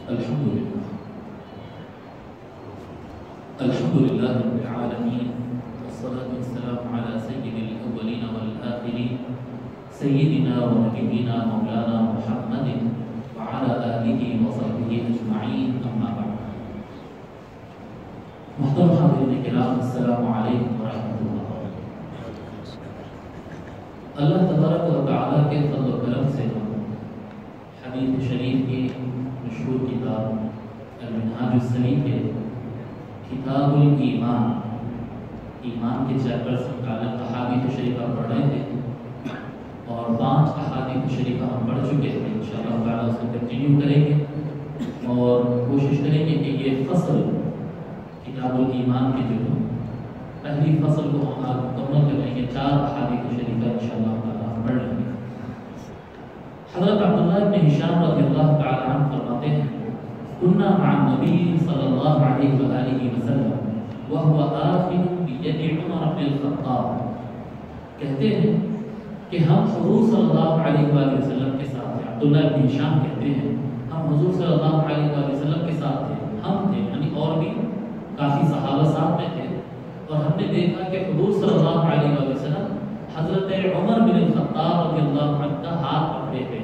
الحمد لله رب العالمين والصلاة والسلام على سيد الأولين والآخرين سيدنا ونبينا مولانا محمد وعلى آله وصحبه أجمعين أما بعد. محترم حاضرین کرام، السلام علیکم ورحمۃ اللہ. اللہ تبارک و تعالیٰ کے فضل و کرم سے ہم حدیث شریف کی مشہور کتاب المنہاج السلیم کے کتاب الایمان، ایمان کے چیپٹر سے متعلق احادیث شریفہ پڑھ رہے تھے اور 5 احادیث شریفہ ہم پڑھ چکے تھے. انشاءاللہ تعالیٰ اس کو کنٹینیو کریں گے اور کوشش کریں گے کہ یہ فصل کتاب الایمان کی جو پہلی فصل کو ہم آج مکمل کر لیں گے. 4 احادیث شریفہ انشاءاللہ تعالیٰ ہم پڑھ لیں گے. حضرت عبداللہ بن ہشام رضی اللہ تعالیٰ عنہ فرماتے ہیں كنا مع النبي صلى الله عليه وآله وسلم وهو آخذ بيد عمر بن الخطاب. کہتے ہیں کہ ہم حضور صلی اللہ علیہ وآلہ وسلم کے ساتھ تھے. عبداللہ بن ہشام کہتے ہیں ہم حضور صلی اللہ علیہ وآلہ وسلم کے ساتھ تھے. ہم تھے یعنی اور بھی کافی صحابہ ساتھ میں تھے اور ہم نے دیکھا کہ حضور صلی اللہ علیہ وآلہ وسلم حضرت عمر بن الخطاب رضی اللہ عنہ کا ہاتھ پکڑے ہوئے.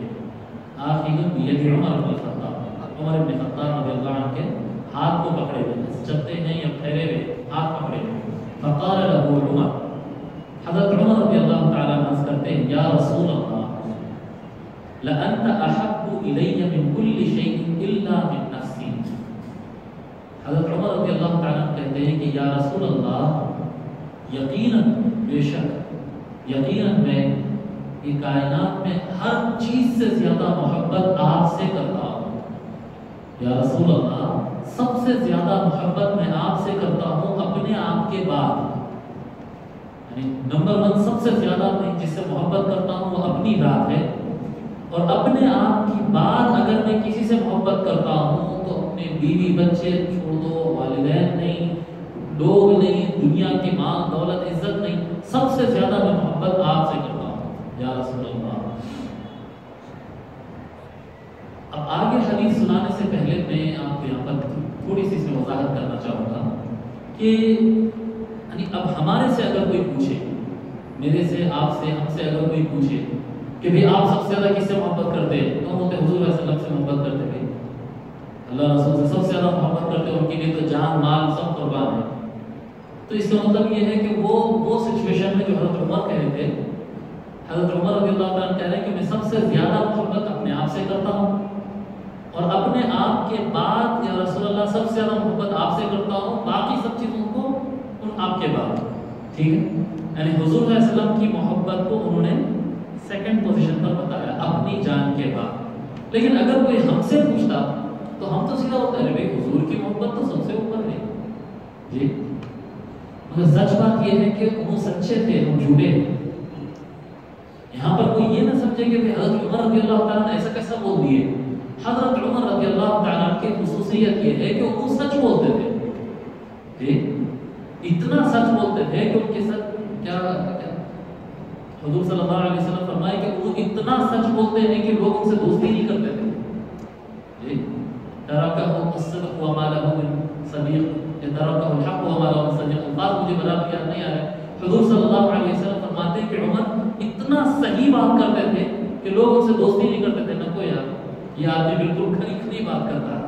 آخذ بید عمر بن الخطاب، عمر بن خطاب رضی اللہ عنہ کے ہاتھ کو پکڑے ہوئے، چلتے ہیں یا ٹھہرے ہوئے ہاتھ پکڑے ہوئے. فقال له عمر، حضرت عمر رضی اللہ تعالیٰ عنہ کرتے ہیں یا رسول اللہ لأنت احب الی من کل شیء الا من نفسی. حضرت عمر رضی اللہ تعالیٰ عنہ کہتے ہیں کہ یا رسول اللہ یقیناً بے شک یقیناً میں یہ کائنات میں ہر چیز سے زیادہ محبت آپ سے کرتا ہوں. یا رسول اللہ سب سے زیادہ محبت میں آپ سے کرتا ہوں اپنے آپ کے بعد. یعنی نمبر 1 سب سے زیادہ میں جس سے محبت کرتا ہوں وہ اپنی ذات ہے، اور اپنے آپ کی بعد اگر میں کسی سے محبت کرتا ہوں تو اپنے بیوی بچے چھوڑ دو، والدین نہیں، لوگ نہیں، دنیا کی مال دولت عزت نہیں، سب سے زیادہ میں محبت آپ سے کرتا ہوں یا رسول اللہ. اب آگے حدیث سنانے سے پہلے میں آپ کو یہاں پر تھوڑی سی وضاحت کرنا چاہوں گا کہ یعنی اب ہمارے سے اگر کوئی پوچھے، میرے سے، آپ سے، ہم سے اگر کوئی پوچھے کہ بھی آپ سب سے زیادہ کس سے محبت کرتے ہیں، تو ہم ہوتے حضور صلی اللہ علیہ وسلم سے محبت کرتے ہیں. اللہ رسول سے سب سے زیادہ محبت کرتے ہیں، ان کے لیے تو جان مال سب قربان ہے. تو اس کا مطلب یہ ہے کہ وہ سچویشن میں جو حضرت عمر کہہ رہے تھے، حضرت عمر رضی اللہ عنہ کہہ رہے ہیں کہ میں سب سے زیادہ محبت اپنے آپ سے کرتا ہوں اور اپنے آپ کے بعد یا رسول اللہ سب سے زیادہ محبت آپ سے کرتا ہوں، باقی سب چیزوں کو آپ کے بعد. ٹھیک ہے، یعنی حضور صلی اللہ علیہ وسلم کی محبت کو انہوں نے سیکنڈ پوزیشن پر بتایا اپنی جان کے بعد. لیکن اگر کوئی ہم سے پوچھتا تو ہم تو سیدھا ہوتا ہے بھائی حضور کی محبت تو سب سے اوپر ہے جی. مگر سچ بات یہ ہے کہ وہ سچے تھے، ہم جھوٹے ہیں. یہاں پر کوئی یہ نہ سمجھے کہ حضرت عمر رضی اللہ تعالیٰ نے ایسا کیسا بول دیے. حضرت عمر رضی اللہ تعالیٰ کی خصوصیت یہ ہے کہ وہ سچ بولتے تھے جی. اتنا سچ بولتے تھے کہ ان کے ساتھ کیا حضور صلی اللہ علیہ وسلم فرمائے کہ وہ اتنا سچ بولتے ہیں کہ لوگ ان سے دوستی نہیں کرتے تھے جی. ترکہ الصدق وما له من صدیق، ترکہ الحق وما له من صدیق. بات مجھے برابر یاد نہیں آ رہا ہے. حضور صلی اللہ علیہ وسلم فرماتے ہیں کہ عمر اتنا صحیح بات کرتے تھے کہ لوگ ان سے دوستی نہیں کرتے تھے. نہ کوئی یہ آدمی بالکل کھری کھری بات کرتا ہے.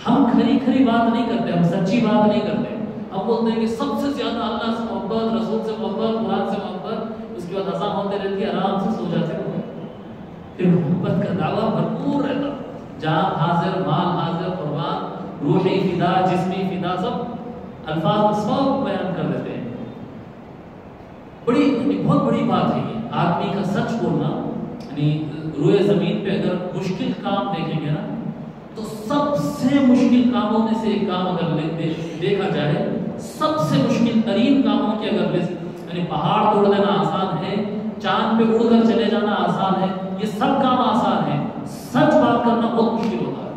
ہم کھری کھری بات نہیں کرتے، ہم سچی بات نہیں کرتے. ہم بولتے ہیں کہ سب سے زیادہ اللہ سے محبت، رسول سے محبت، قرآن سے محبت، اس کے بعد اذان ہوتے رہتی ہے، آرام سے سو جاتے ہو. پھر محبت کا دعویٰ بھرپور رہتا، جان حاضر، مال حاضر، قربان، روحی فدا، جسمی فدا، سب الفاظ میں سب بیان کر دیتے ہیں. بہت بڑی بات ہے یہ آدمی کا سچ بولنا. یعنی روئے زمین پہ اگر مشکل کام دیکھیں گے نا تو سب سے مشکل کاموں میں سے ایک کام اگر دیکھا جائے، سب سے مشکل ترین کاموں کی اگر یعنی پہاڑ توڑ دینا آسان ہے، چاند پہ اڑ کر چلے جانا آسان ہے، یہ سب کام آسان ہے. سچ بات کرنا بہت مشکل ہوتا ہے.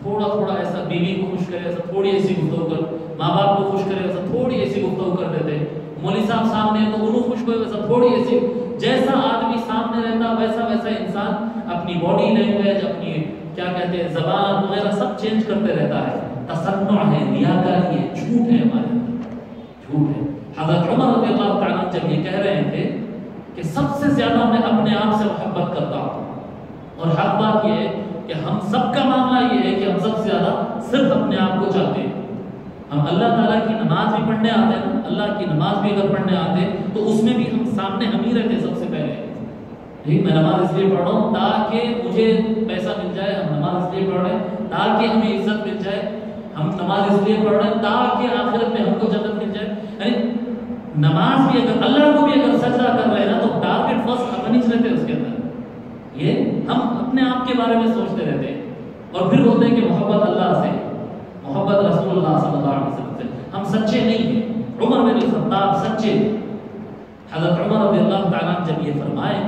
تھوڑا تھوڑا ایسا بیوی کو خوش کرے، ایسا تھوڑی ایسی گفتگو کر، ماں باپ کو خوش کرے، ایسا تھوڑی ایسی گفتگو کر دیتے. مولوی صاحب سامنے تو انہوں خوش ہوئے، ویسا تھوڑی ایسی. جیسا آدمی سامنے رہتا ویسا انسان اپنی باڈی لینگویج، اپنی کیا کہتے ہیں زبان وغیرہ سب چینج کرتے رہتا ہے، تصنع ہے، ریاکاری ہے، جھوٹ ہے ہمارے اندر، جھوٹ ہے۔ حضرت عمر رضی اللہ تعالیٰ جب یہ کہہ رہے تھے کہ سب سے زیادہ میں اپنے آپ سے محبت کرتا ہوں، اور حق بات یہ ہے کہ ہم سب کا معاملہ یہ ہے کہ ہم سب سے زیادہ صرف اپنے آپ کو چاہتے ہیں۔ ہم اللہ تعالیٰ کی نماز بھی پڑھنے آتے ہیں، اللہ کی نماز بھی اگر پڑھنے آتے ہیں تو اس میں بھی ہم سامنے ہم ہی رہتے سب سے پہلے۔ میں نماز اس لیے پڑھ رہا ہوں تاکہ مجھے پیسہ مل جائے، ہم نماز اس لیے پڑھ رہے ہیں تاکہ ہمیں عزت مل جائے، ہم نماز اس لیے پڑھ رہے ہیں تاکہ آخرت میں ہم کو جنت مل جائے۔ یعنی نماز بھی اگر اللہ کو بھی اگر سجدہ کر رہے ہیں نا تو ٹارگیٹ فرسٹ اپنی رہتے اس کے اندر، یہ ہم اپنے آپ کے بارے میں سوچتے رہتے ہیں اور پھر بولتے ہیں کہ محبت اللہ سے، محبت رسول اللہ صلی اللہ علیہ وسلم سے، ہم سچے نہیں ہیں۔ عمر بن الخطاب سچے، حضرت عمر رضی اللہ تعالیٰ جب یہ فرمائے،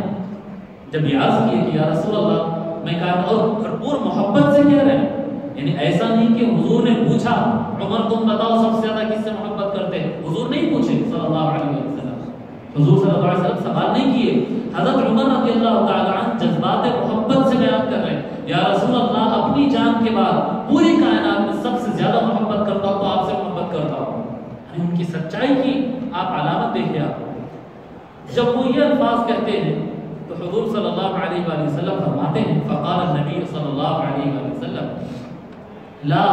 جب یہ عرض کیے کہ یا رسول اللہ میں کہا، اور بھرپور محبت سے کہہ رہے ہیں، یعنی ایسا نہیں کہ حضور نے پوچھا عمر تم بتاؤ سب سے زیادہ کس سے محبت کرتے ہیں، حضور نہیں پوچھے صلی اللہ علیہ وسلم، حضور صلی اللہ علیہ وسلم سوال نہیں کیے، حضرت عمر رضی اللہ تعالیٰ عنہ جذبات محبت سے بیان کر رہے ہیں، یا رسول اللہ اپنی جان کے بعد پوری کائنات میں سب سے زیادہ محبت کرتا ہوں تو آپ سے محبت کرتا ہوں۔ ان کی سچائی کی آپ علامت دیکھیں، آپ جب وہ یہ الفاظ کہتے ہیں تو حضور صلی اللہ علیہ وآلہ وسلم فرماتے ہیں، فقال النبی صلی اللہ علیہ وآلہ وسلم لا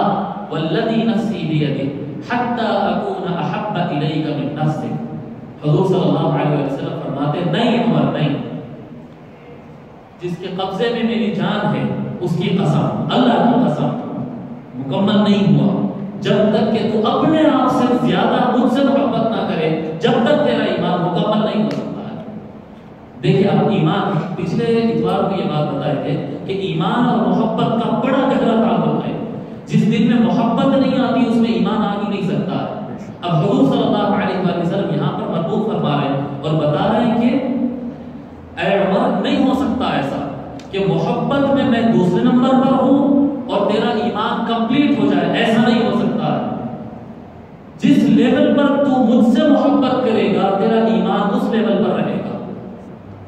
والذی نفسی بیدہ حتی اکون احب الیک من نفسک۔ حضور صلی اللہ علیہ وآلہ وسلم فرماتے ہیں نہیں عمر نہیں، جس کے قبضے میں میری جان ہے اس کی قسم، اللہ کی قسم، مکمل نہیں ہوا جب تک کہ تو اپنے آپ سے زیادہ مجھ سے محبت نہ کرے، جب تک تیرا ایمان مکمل نہیں ہو سکتا ہے۔ دیکھیں اب ایمان، پچھلے اتوار کو یہ بات بتائے تھے کہ ایمان اور محبت کا بڑا گہرا تعلق ہے، جس دل میں محبت نہیں آتی اس میں ایمان آ ہی نہیں سکتا ہے۔ اب حضور صلی اللہ علیہ وآلہ وسلم یہاں پر مربوط فرما رہے ہیں اور بتا رہے ہیں کہ اے عمر نہیں ہو سکتا ایسا کہ محبت میں دوسرے نمبر پر ہوں اور تیرا ایمان کمپلیٹ ہو جائے، ایسا نہیں ہو سکتا ہے۔ جس لیول پر تو مجھ سے محبت کرے گا تیرا ایمان اس لیول پر رہے گا،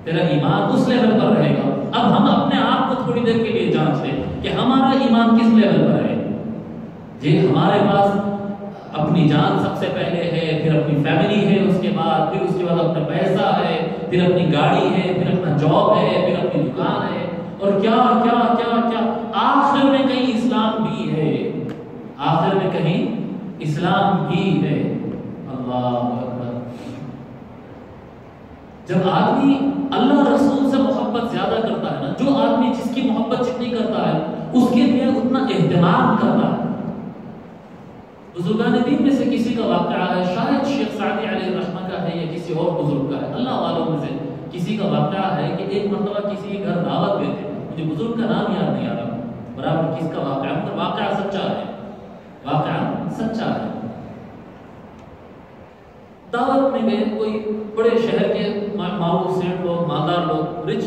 تیرا ایمان اس لیول پر رہے گا۔ اب ہم اپنے آپ کو تھوڑی دیر کے لیے جانچ لیں کہ ہمارا ایمان کس لیول پر ہے۔ جی ہمارے پاس اپنی جان سب سے پہلے ہے، پھر اپنی فیملی ہے، اس کے بعد اپنا پیسہ ہے، پھر اپنی گاڑی ہے، پھر اپنا جاب ہے، پھر اپنی دکان ہے، اور کیا کیا کیا کیا آخر میں کہیں اسلام بھی ہے، آخر میں کہیں اسلام بھی ہے۔ اللہ اکبر۔ جب آدمی اللہ رسول سے محبت زیادہ کرتا ہے نا، جو آدمی جس کی محبت جتنی کرتا ہے اس کے لیے اتنا اہتمام کرتا ہے۔ بزرگان دین میں سے کسی کا واقعہ ہے، شاید شیخ سعدی علیہ الرحمہ کا ہے یا کسی اور بزرگ کا ہے، اللہ والوں میں سے کسی کا واقعہ ہے کہ ایک مرتبہ کسی کے گھر دعوت میں تھے، مجھے بزرگ کا نام یاد نہیں آ رہا برابر کس کا واقعہ، مگر واقعہ سچا ہے، واقعہ سچا ہے۔ دعوت میں گئے، کوئی بڑے شہر کے معروف سیٹ لوگ، مالدار لوگ، رچ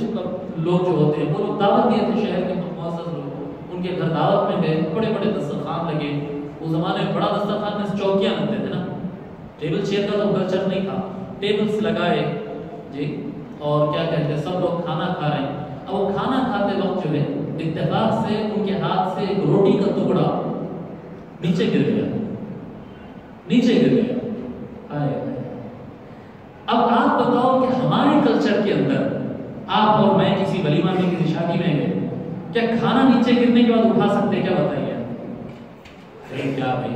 لوگ جو ہوتے ہیں وہ لوگ دعوت دیے تھے، شہر کے معزز لوگ، ان کے گھر دعوت میں گئے، بڑے بڑے دسترخوان لگے، اس زمانے میں بڑا دسترخوان میں چوکیاں لگتے تھے نا، ٹیبل چیئر کا تو کلچر نہیں تھا، ٹیبلز لگائے جی، اور کیا کہتے ہیں سب لوگ کھانا کھا رہے ہیں۔ اب وہ کھانا کھاتے وقت جو ہے اتفاق سے ان کے ہاتھ سے ایک روٹی کا ٹکڑا نیچے گر گیا، نیچے گر گیا۔ اب آپ بتاؤ کہ ہمارے کلچر کے اندر آپ اور میں کسی ولیمہ میں کسی شادی میں گئے، کیا کھانا نیچے گرنے کے بعد اٹھا سکتے؟ کیا بتائیے؟ ارے کیا بھائی،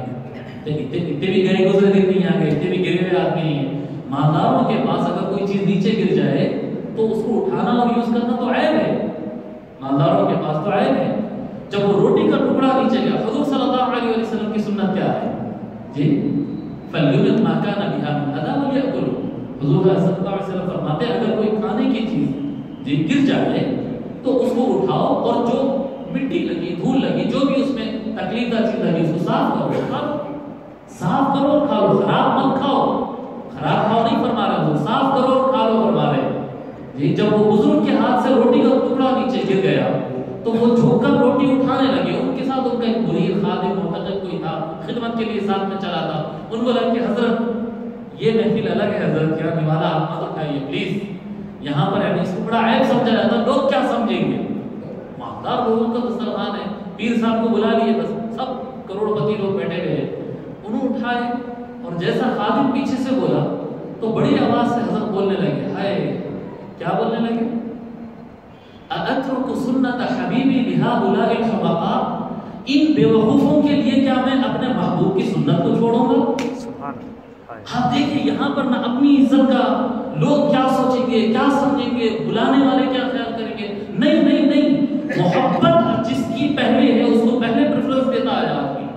اتنے بھی گئے گزرے دن نہیں آ گئے، اتنے بھی گرے ہوئے آدمی نہیں ہیں۔ مالداروں کے پاس اگر کوئی چیز نیچے گر جائے تو اس کو اٹھانا اور یوز کرنا تو عیب ہے، مالداروں کے پاس تو عیب ہے۔ جب وہ روٹی کا ٹکڑا نیچے گیا، حضور صلی اللہ علیہ وسلم کی سنت کیا ہے جی؟ فَلْيُمِتْ مَا كَانَ بِهَا مِنْ أَذًى وَلْيَأْكُلْ۔ حضور صلی اللہ علیہ وسلم فرماتے ہیں اگر کوئی کھانے کی چیز جی گر جائے تو اس کو اٹھاؤ اور جو مٹی لگی، دھول لگی، جو بھی اس میں تکلیف دہ چیز لگی اس کو صاف کرو، صاف کرو اور کھا لو، خراب مت کھاؤ، خراب کھاؤ نہیں فرما رہے حضور، صاف کرو اور کھا لو فرما رہے جی۔ جب وہ بزرگ کے ہاتھ سے روٹی کا ٹکڑا نیچے گر گیا تو وہ جھک کر روٹی اٹھانے لگے، ان کے ساتھ ان کا ایک مرید خادم معتقد کوئی تھا، خدمت کے لیے ساتھ میں چلا تھا، ان کو لگا کہ حضرت یہ محفل الگ ہے، حضرت کیا نوالا آپ مت اٹھائیے پلیز، یہاں پر ہے اس کو بڑا عیب سمجھا جاتا، لوگ کیا سمجھیں گے، 1000 لوگوں کا دسترخوان ہے, پیر صاحب کو بلا لیے, بس سب کروڑ پتی لوگ بیٹھے ہوئے, انہوں اٹھائے اور جیسا خادم پیچھے سے بولا تو بڑی آواز سے حضرت بولنے لگے, ہائے کیا بولنے لگے, اَأَتْرُكُ سُنَّةَ حَبِيبِي لِهَٰؤُلَاءِ الْحُمَقَاءِ, ان بے وقوفوں کے لیے کیا میں اپنے محبوب کی سنت کو چھوڑوں گا. آپ دیکھیں یہاں پر نہ اپنی عزت کا لوگ کیا سوچیں گے, کیا سمجھیں گے, بلانے والے کیا خیال کریں گے, نہیں نہیں نہیں, محبت جس کی پہلے ہے اس کو پہلے پریفرنس دیتا ہے آدمی.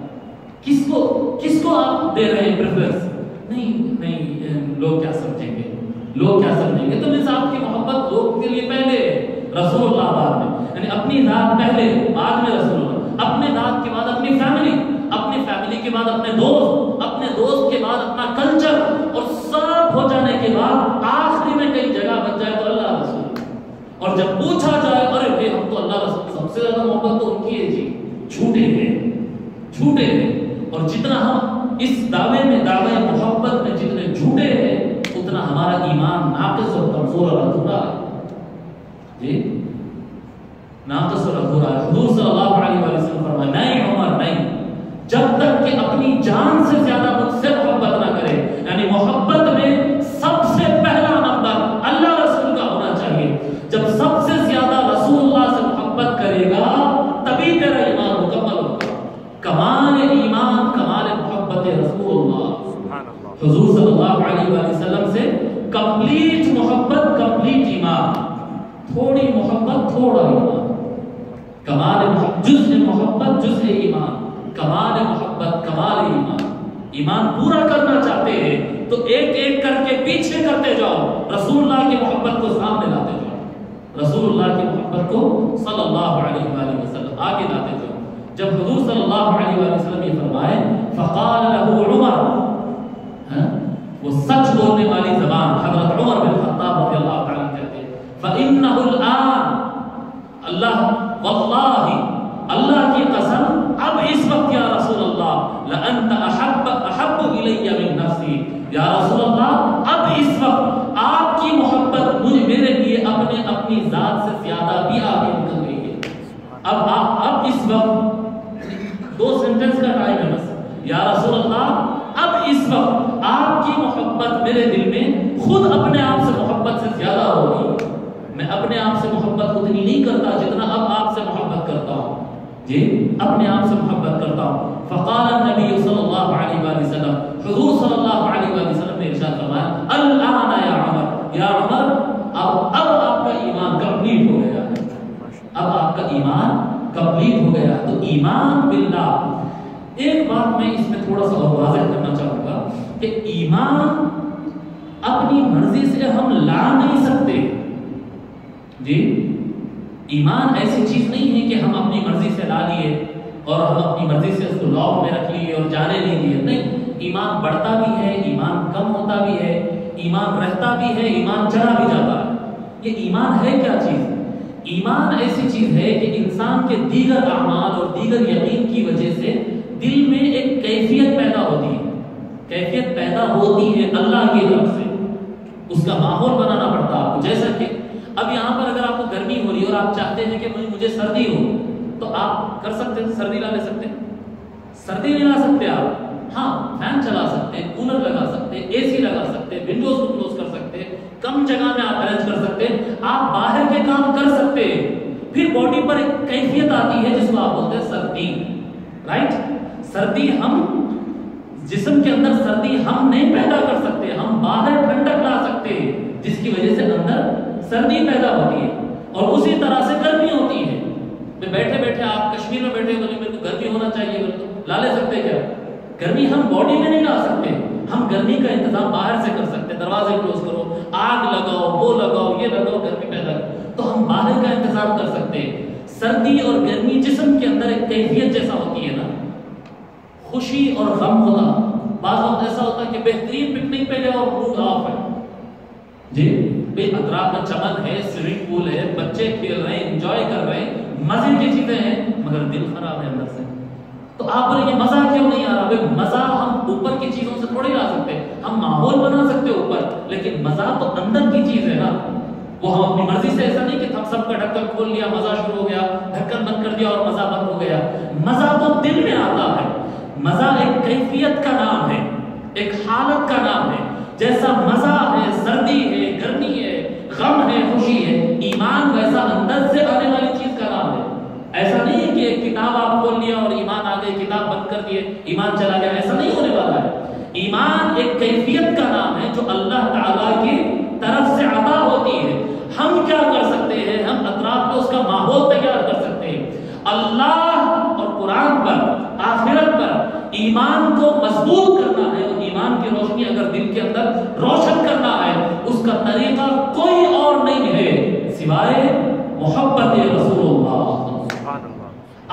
کس کو آپ دے رہے ہیں پریفرنس, نہیں نہیں لوگ کیا سمجھیں گے, لوگ کیا سمجھیں گے. تو میرے صاحب کی محبت لوگ کے لیے پہلے, رسول اللہ بعد میں, یعنی اپنی ذات پہلے بعد میں رسول اللہ, اپنے ذات کے بعد اپنی فیملی کے بعد اپنے دوست کے بعد اپنا کلچر, اور سب ہو جانے کے بعد آخری میں کئی جگہ بچ جائے تو اللہ رسول. اور جب پوچھا جائے ارے بھائی ہم تو اللہ رسول, سب سے زیادہ محبت تو ان کی ہے جی, چھوٹے ہیں. اور جتنا ہم اس دعوے محبت میں جتنے جھوٹے ہیں اتنا ہمارا ایمان ناقص اور کمزور اور ادھورا ہے جی, ناقص اور ادھورا ہے. حضور صلی اللہ علیہ وسلم فرمائے, نہیں عمر نہیں, جب تک کہ اپنی جان سے زیادہ مجھ سے محبت نہ کرے, یعنی محبت میں سب سے پہلا نمبر اللہ رسول کا ہونا چاہیے. جب سب سے زیادہ رسول اللہ سے محبت کرے گا تبھی تیرا ایمان مکمل ہوگا. کمال ایمان کمال محبت رسول اللہ, حضور صلی اللہ علیہ وسلم سے کمپلیٹ محبت کمپلیٹ ایمان, تھوڑی محبت تھوڑا ایمان. کمال جزء محبت جزء ایمان, کمال محبت کمال ایمان. ایمان پورا کرنا چاہتے ہیں تو ایک ایک کر کے پیچھے کرتے جاؤ, رسول اللہ کی محبت کو سامنے لاتے جاؤ, رسول اللہ کی محبت کو صلی اللہ علیہ وآلہ وسلم آگے لاتے جاؤ. جب حضور صلی اللہ علیہ وآلہ وسلم یہ فرمائے فقال له عمر, وہ سچ بولنے والی زبان حضرت عمر بن خطاب رضی اللہ تعالیٰ کہتے ہیں, فإنه الآن, اللہ واللہ اللہ کی قسم اب اس وقت یا رسول اللہ لأنت احب الی من نفسی, یا رسول اللہ اب اس وقت آپ کی محبت مجھے میرے لیے اپنی ذات سے زیادہ بھی آگے نکل گئی ہے. اب اس وقت 2 سینٹنس کا ٹائم ہے بس, یا رسول اللہ اب اس وقت آپ کی محبت میرے دل میں خود اپنے آپ سے محبت سے زیادہ ہوگی. میں اپنے آپ سے محبت اتنی نہیں کرتا جتنا اب آپ سے محبت کرتا ہوں جی, اپنے آپ سے محبت کرتا ہوں. فقال النبی صلی اللہ علیہ وآلہ وسلم, حضور صلی اللہ علیہ وآلہ وسلم نے ارشاد فرمایا, الآن یا عمر, یا عمر اب آپ کا ایمان کمپلیٹ ہو گیا ہے, اب آپ کا ایمان کمپلیٹ ہو گیا. تو ایمان باللہ, ایک بات میں اس میں تھوڑا سا اور واضح کرنا چاہوں گا کہ ایمان اپنی مرضی سے ہم لا نہیں سکتے جی. ایمان ایسی چیز نہیں ہے کہ ہم اپنی مرضی سے لا لیے اور ہم اپنی مرضی سے اس کو لاک میں رکھ لیے اور جانے نہیں دیے. نہیں, ایمان بڑھتا بھی ہے, ایمان کم ہوتا بھی ہے, ایمان رہتا بھی ہے, ایمان چلا بھی جاتا ہے. یہ ایمان ہے کیا چیز؟ ایمان ایسی چیز ہے کہ انسان کے دیگر اعمال اور دیگر یقین کی وجہ سے دل میں ایک کیفیت پیدا ہوتی ہے. کیفیت پیدا ہوتی ہے اللہ کی طرف سے, اس کا ماحول بنانا پڑتا ہے آپ کو. جیسا کہ اب یہاں پر اگر آپ کو گرمی ہو رہی ہے اور آپ چاہتے ہیں کہ مجھے سردی ہو تو آپ کر سکتے ہیں, سردی لا لے سکتے ہیں. سردی نہیں لا سکتے آپ, ہاں فین چلا سکتے ہیں, کولر لگا سکتے ہیں, اے سی لگا سکتے ہیں, ونڈوز کو کلوز کر سکتے ہیں, کم جگہ میں آپ ارینج کر سکتے ہیں, آپ باہر کے کام کر سکتے ہیں. پھر باڈی پر ایک کیفیت آتی ہے جس کو آپ بولتے ہیں سردی, رائٹ. سردی ہم جسم کے اندر سردی ہم نہیں پیدا کر سکتے, ہم باہر ٹھنڈک لا سکتے ہیں جس کی وجہ سے اندر سردی پیدا ہوتی ہے. اور اسی طرح سے گرمی ہوتی ہے. بیٹھے بیٹھے آپ کشمیر میں بیٹھے بولے میرے کو گرمی ہونا چاہیے, تو لا لے سکتے کیا؟ گرمی ہم باڈی میں نہیں لا سکتے, ہم گرمی کا انتظام باہر سے کر سکتے. دروازے کلوز کرو, آگ لگاؤ, وہ لگاؤ, یہ لگاؤ, گرمی پیدا کرو, تو ہم باہر کا انتظام کر سکتے ہیں. سردی اور گرمی جسم کے اندر ایک کیفیت جیسا ہوتی ہے نا, خوشی اور غم ہونا. بعض وقت ایسا ہوتا ہے کہ بہترین پکنک پہ گئے اور موڈ آف ہے جی, بے اطراف میں چمن ہے, سوئمنگ پول ہے, بچے کھیل رہے ہیں, انجوائے کر رہے ہیں, مزے کی چیزیں ہیں, مگر دل خراب ہے اندر سے. تو آپ بولے یہ مزہ کیوں نہیں آ رہا؟ بھائی مزہ ہم اوپر کی چیزوں سے تھوڑی لا سکتے, ہم ماحول بنا سکتے اوپر, لیکن مزہ تو اندر کی چیز ہے نا. وہ ہم اپنی مرضی سے، ایسا نہیں کہ تھمس اپ کا ڈھکن کھول لیا مزہ شروع ہو گیا، ڈھکن بند کر دیا اور مزہ بند ہو گیا۔ مزہ تو دل میں آتا ہے، مزہ ایک کیفیت کا نام ہے، ایک حالت کا نام ہے۔ جیسا مزہ ہے، سردی ہے، گرمی ہے، غم ہے، خوشی ہے، ایمان ویسا اندر سے آنے والی چیز کا نام ہے۔ ایسا نہیں ہے کہ کتاب آپ کھول لیا اور ایمان آ گئی، کتاب بند کر دیے ایمان چلا گیا، ایسا نہیں ہونے والا ہے۔ ایمان ایک کیفیت کا نام ہے جو اللہ تعالیٰ کی طرف سے عطا ہوتی ہے۔ ہم کیا کر سکتے ہیں؟ ہم اطراف میں اس کا ماحول تیار کر سکتے ہیں۔ اللہ اور قرآن پر، آخرت پر ایمان کو مضبوط کرنا ہے، اور ایمان کی روشنی اگر دل کے اندر روشن کرنا ہے، اس کا طریقہ کوئی اور نہیں ہے سوائے محبت رسول اللہ۔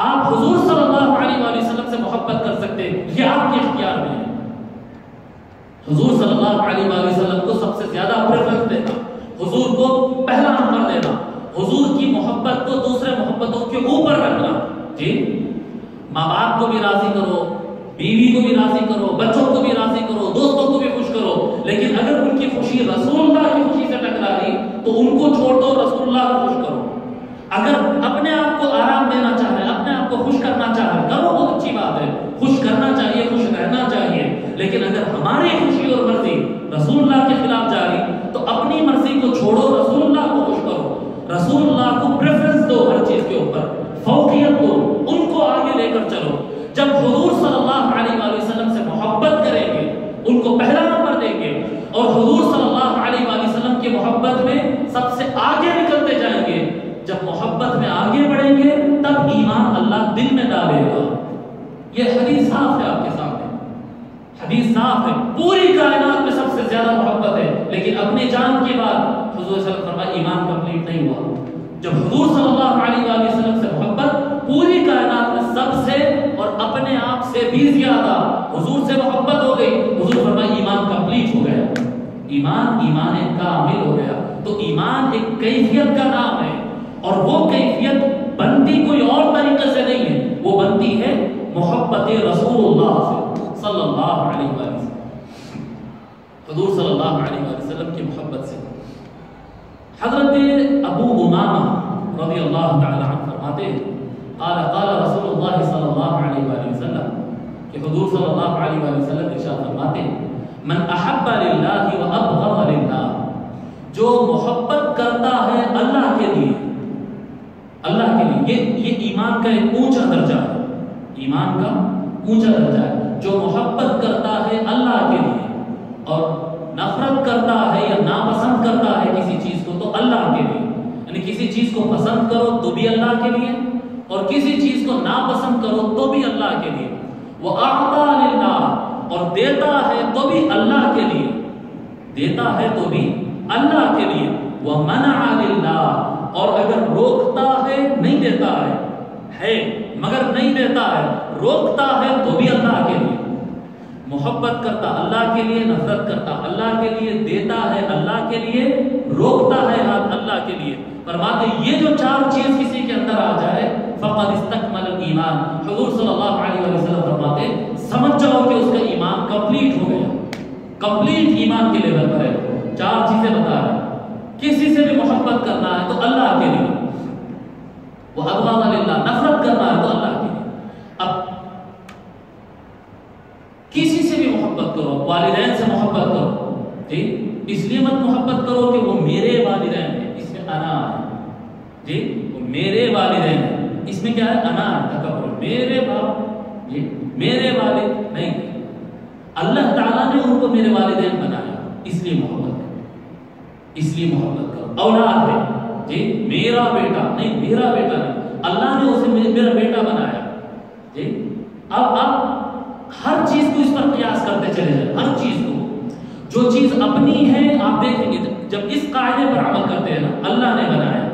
آپ حضور صلی اللہ علیہ وآلہ وسلم سے محبت کر سکتے ہیں، یہ آپ کے اختیار میں ہے۔ حضور صلی اللہ علیہ وآلہ وسلم کو سب سے زیادہ پریفرنس دینا، حضور کو پہلا نمبر دینا، حضور کی محبت کو دوسرے محبتوں کے اوپر رکھنا۔ جی، ماں باپ کو بھی راضی کرو، بیوی کو بھی راضی کرو، بچوں کو بھی راضی کرو، دوستوں کو بھی خوش کرو، لیکن اگر ان کی خوشی رسول اللہ کی خوشی سے ٹکرا رہی تو ان کو چھوڑ دو، رسول اللہ کو خوش کرو۔ اگر اپنے آپ کو آرام دینا چاہ رہے، اپنے آپ کو خوش کرنا چاہ رہے، کرو، بہت اچھی بات ہے، خوش کرنا چاہیے، خوش رہنا چاہیے، لیکن اگر ہماری خوشی اور مرضی رسول اللہ کے خلاف جا رہی تو اپنی مرضی کو چھوڑو، رسول اللہ کو خوش کرو، رسول اللہ کو پریفرنس دو، ہر چیز کے اوپر فوقیت دو، ان کو آگے لے کر چلو۔ جب حضور صلی اللہ علیہ وآلہ وسلم سے محبت کریں گے، ان کو پہلا نمبر دیں گے، اور حضور صلی اللہ علیہ وآلہ وسلم کی محبت میں سب سے آگے نکلتے جائیں گے، جب محبت میں آگے بڑھیں گے تب ایمان اللہ دل میں ڈالے گا۔ یہ حدیث صاف ہے، آپ کے سامنے حدیث صاف ہے، پوری کائنات میں سب سے زیادہ محبت ہے، لیکن اپنے جان کے بعد حضور صلی اللہ علیہ وسلم فرمایا ایمان کمپلیٹ نہیں ہوا۔ جب حضور صلی اللہ علیہ وآلہ وسلم سے محبت پوری کائنات میں سب سے اور اپنے آپ سے بھی زیادہ حضور سے محبت ہو گئی، حضور فرمایا ایمان کمپلیٹ ہو گیا، ایمان کامل ہو گیا۔ تو ایمان ایک کیفیت کا نام ہے، اور وہ کیفیت بنتی کوئی اور طریقے سے نہیں ہے، وہ بنتی ہے محبت رسول اللہ سے صلی اللہ علیہ وآلہ وسلم، حضور صلی اللہ علیہ وآلہ وسلم کی محبت سے۔ حضرت ابو امامہ رضی اللہ تعالی عنہ فرماتے ہیں، قال رسول اللہ صلی اللہ علیہ وآلہ وسلم، کہ حضور صلی اللہ علیہ وآلہ وسلم ارشاد فرماتے ہیں، من احب للہ وابغض للہ، جو محبت کرتا ہے اللہ کے لیے، اللہ کے لیے، یہ ایمان کا ایک اونچا درجہ ہے، ایمان کا اونچا درجہ ہے۔ جو محبت کرتا ہے اللہ کے لیے اور نفرت کرتا ہے یا ناپسند کرتا ہے کسی چیز کو تو اللہ کے لیے، یعنی کسی چیز کو پسند کرو تو بھی اللہ کے لیے، اور کسی چیز کو ناپسند کرو تو بھی اللہ کے لیے، وہ اعطا للہ، اور دیتا ہے تو بھی اللہ کے لیے، دیتا ہے تو بھی اللہ کے لیے، وہ منع للہ، اور اگر روکتا ہے نہیں دیتا ہے مگر نہیں دیتا ہے، روکتا ہے تو بھی اللہ کے لیے، محبت کرتا اللہ کے لیے، نفرت کرتا اللہ کے لیے، دیتا ہے اللہ کے لیے، روکتا ہے اللہ کے لیے۔ فرماتے یہ جو چار چیز کسی کے اندر آ جائے فقد استکمل الایمان، حضور صلی اللہ علیہ وسلم فرماتے سمجھ جاؤ کہ اس کا ایمان کمپلیٹ ہو گیا، کمپلیٹ ایمان کے لیول پر ہے۔ چار چیزیں بتا رہے، کسی سے بھی محبت کرنا ہے تو اللہ کے لیے، وہ ابغض للہ، نفرت کرنا ہے تو اللہ کے لیے۔ اب کسی سے بھی محبت کرو، والدین سے محبت کرو، ٹھیک، اس لیے مت محبت کرو کہ وہ میرے والدین ہیں، اس میں انا ہے، جی، وہ میرے والدین ہیں، اس میں کیا ہے؟ انا ہے، تکبر، میرے باپ، جی، میرے والد نہیں، اللہ تعالیٰ نے ان کو میرے والدین بنایا، اس لیے محبت کرو، اس لیے محبت کرو۔ اولاد ہے، جی، میرا بیٹا نہیں، میرا بیٹا نہیں، اللہ نے اسے میرا بیٹا بنایا، جی۔ اب آپ ہر چیز کو اس پر قیاس کرتے چلے جائیں، ہر چیز کو، جو چیز اپنی ہے آپ دیکھیں گے جب اس قاعدے پر عمل کرتے ہیں نا، اللہ نے بنایا،